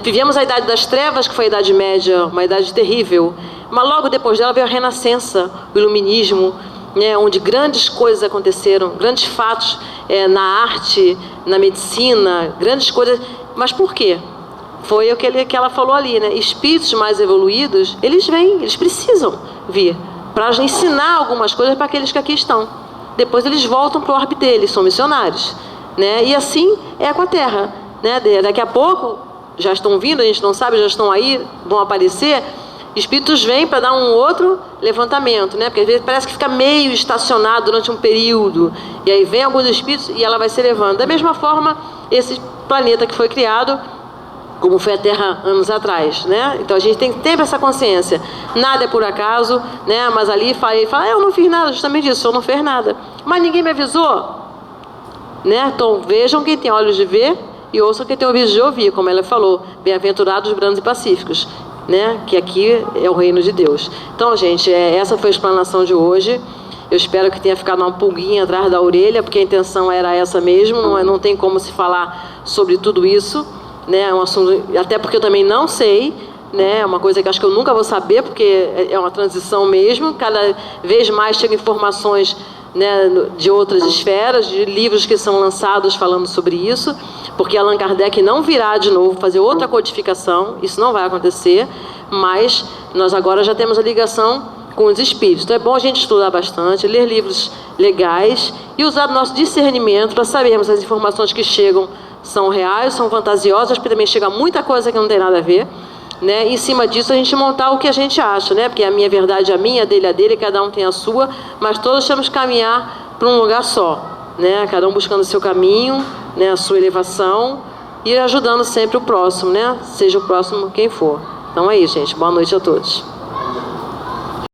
Vivemos a Idade das Trevas, que foi a Idade Média, uma idade terrível, mas logo depois dela veio a Renascença, o Iluminismo, né, onde grandes coisas aconteceram, grandes fatos na arte, na medicina, grandes coisas. Mas por quê? Foi o que ela falou ali, né? Espíritos mais evoluídos, eles vêm, eles precisam vir para ensinar algumas coisas para aqueles que aqui estão. Depois eles voltam para o orbe deles, são missionários, né? E assim é com a Terra, né? Daqui a pouco já estão vindo, a gente não sabe, já estão aí, vão aparecer. Espíritos vêm para dar um outro levantamento, né? Porque às vezes parece que fica meio estacionado durante um período, e aí vem alguns espíritos e ela vai se levando. Da mesma forma, esse planeta que foi criado, como foi a Terra anos atrás, né? Então a gente tem que ter essa consciência. Nada é por acaso, né? Mas ali fala, eu não fiz nada, justamente isso, eu não fiz nada. Mas ninguém me avisou, né? Então vejam quem tem olhos de ver e ouçam quem tem ouvidos de ouvir, como ela falou, bem-aventurados, brandos e pacíficos, né? Que aqui é o reino de Deus. Então, gente, essa foi a explanação de hoje. Eu espero que tenha ficado uma pulguinha atrás da orelha, porque a intenção era essa mesmo. Não tem como se falar sobre tudo isso, né? É um assunto, até porque eu também não sei, né? É uma coisa que acho que eu nunca vou saber, porque é uma transição mesmo. Cada vez mais chegam informações, né, de outras esferas, de livros que são lançados falando sobre isso, porque Allan Kardec não virá de novo fazer outra codificação, isso não vai acontecer, mas nós agora já temos a ligação com os espíritos. Então é bom a gente estudar bastante, ler livros legais e usar o nosso discernimento para sabermos se as informações que chegam são reais, são fantasiosas, porque também chega muita coisa que não tem nada a ver, né? Em cima disso a gente montar o que a gente acha, né? Porque a minha verdade é a minha, a dele, cada um tem a sua, mas todos temos que caminhar para um lugar só, né? Cada um buscando o seu caminho, né? A sua elevação e ajudando sempre o próximo, né? Seja o próximo quem for. Então é isso, gente. Boa noite a todos.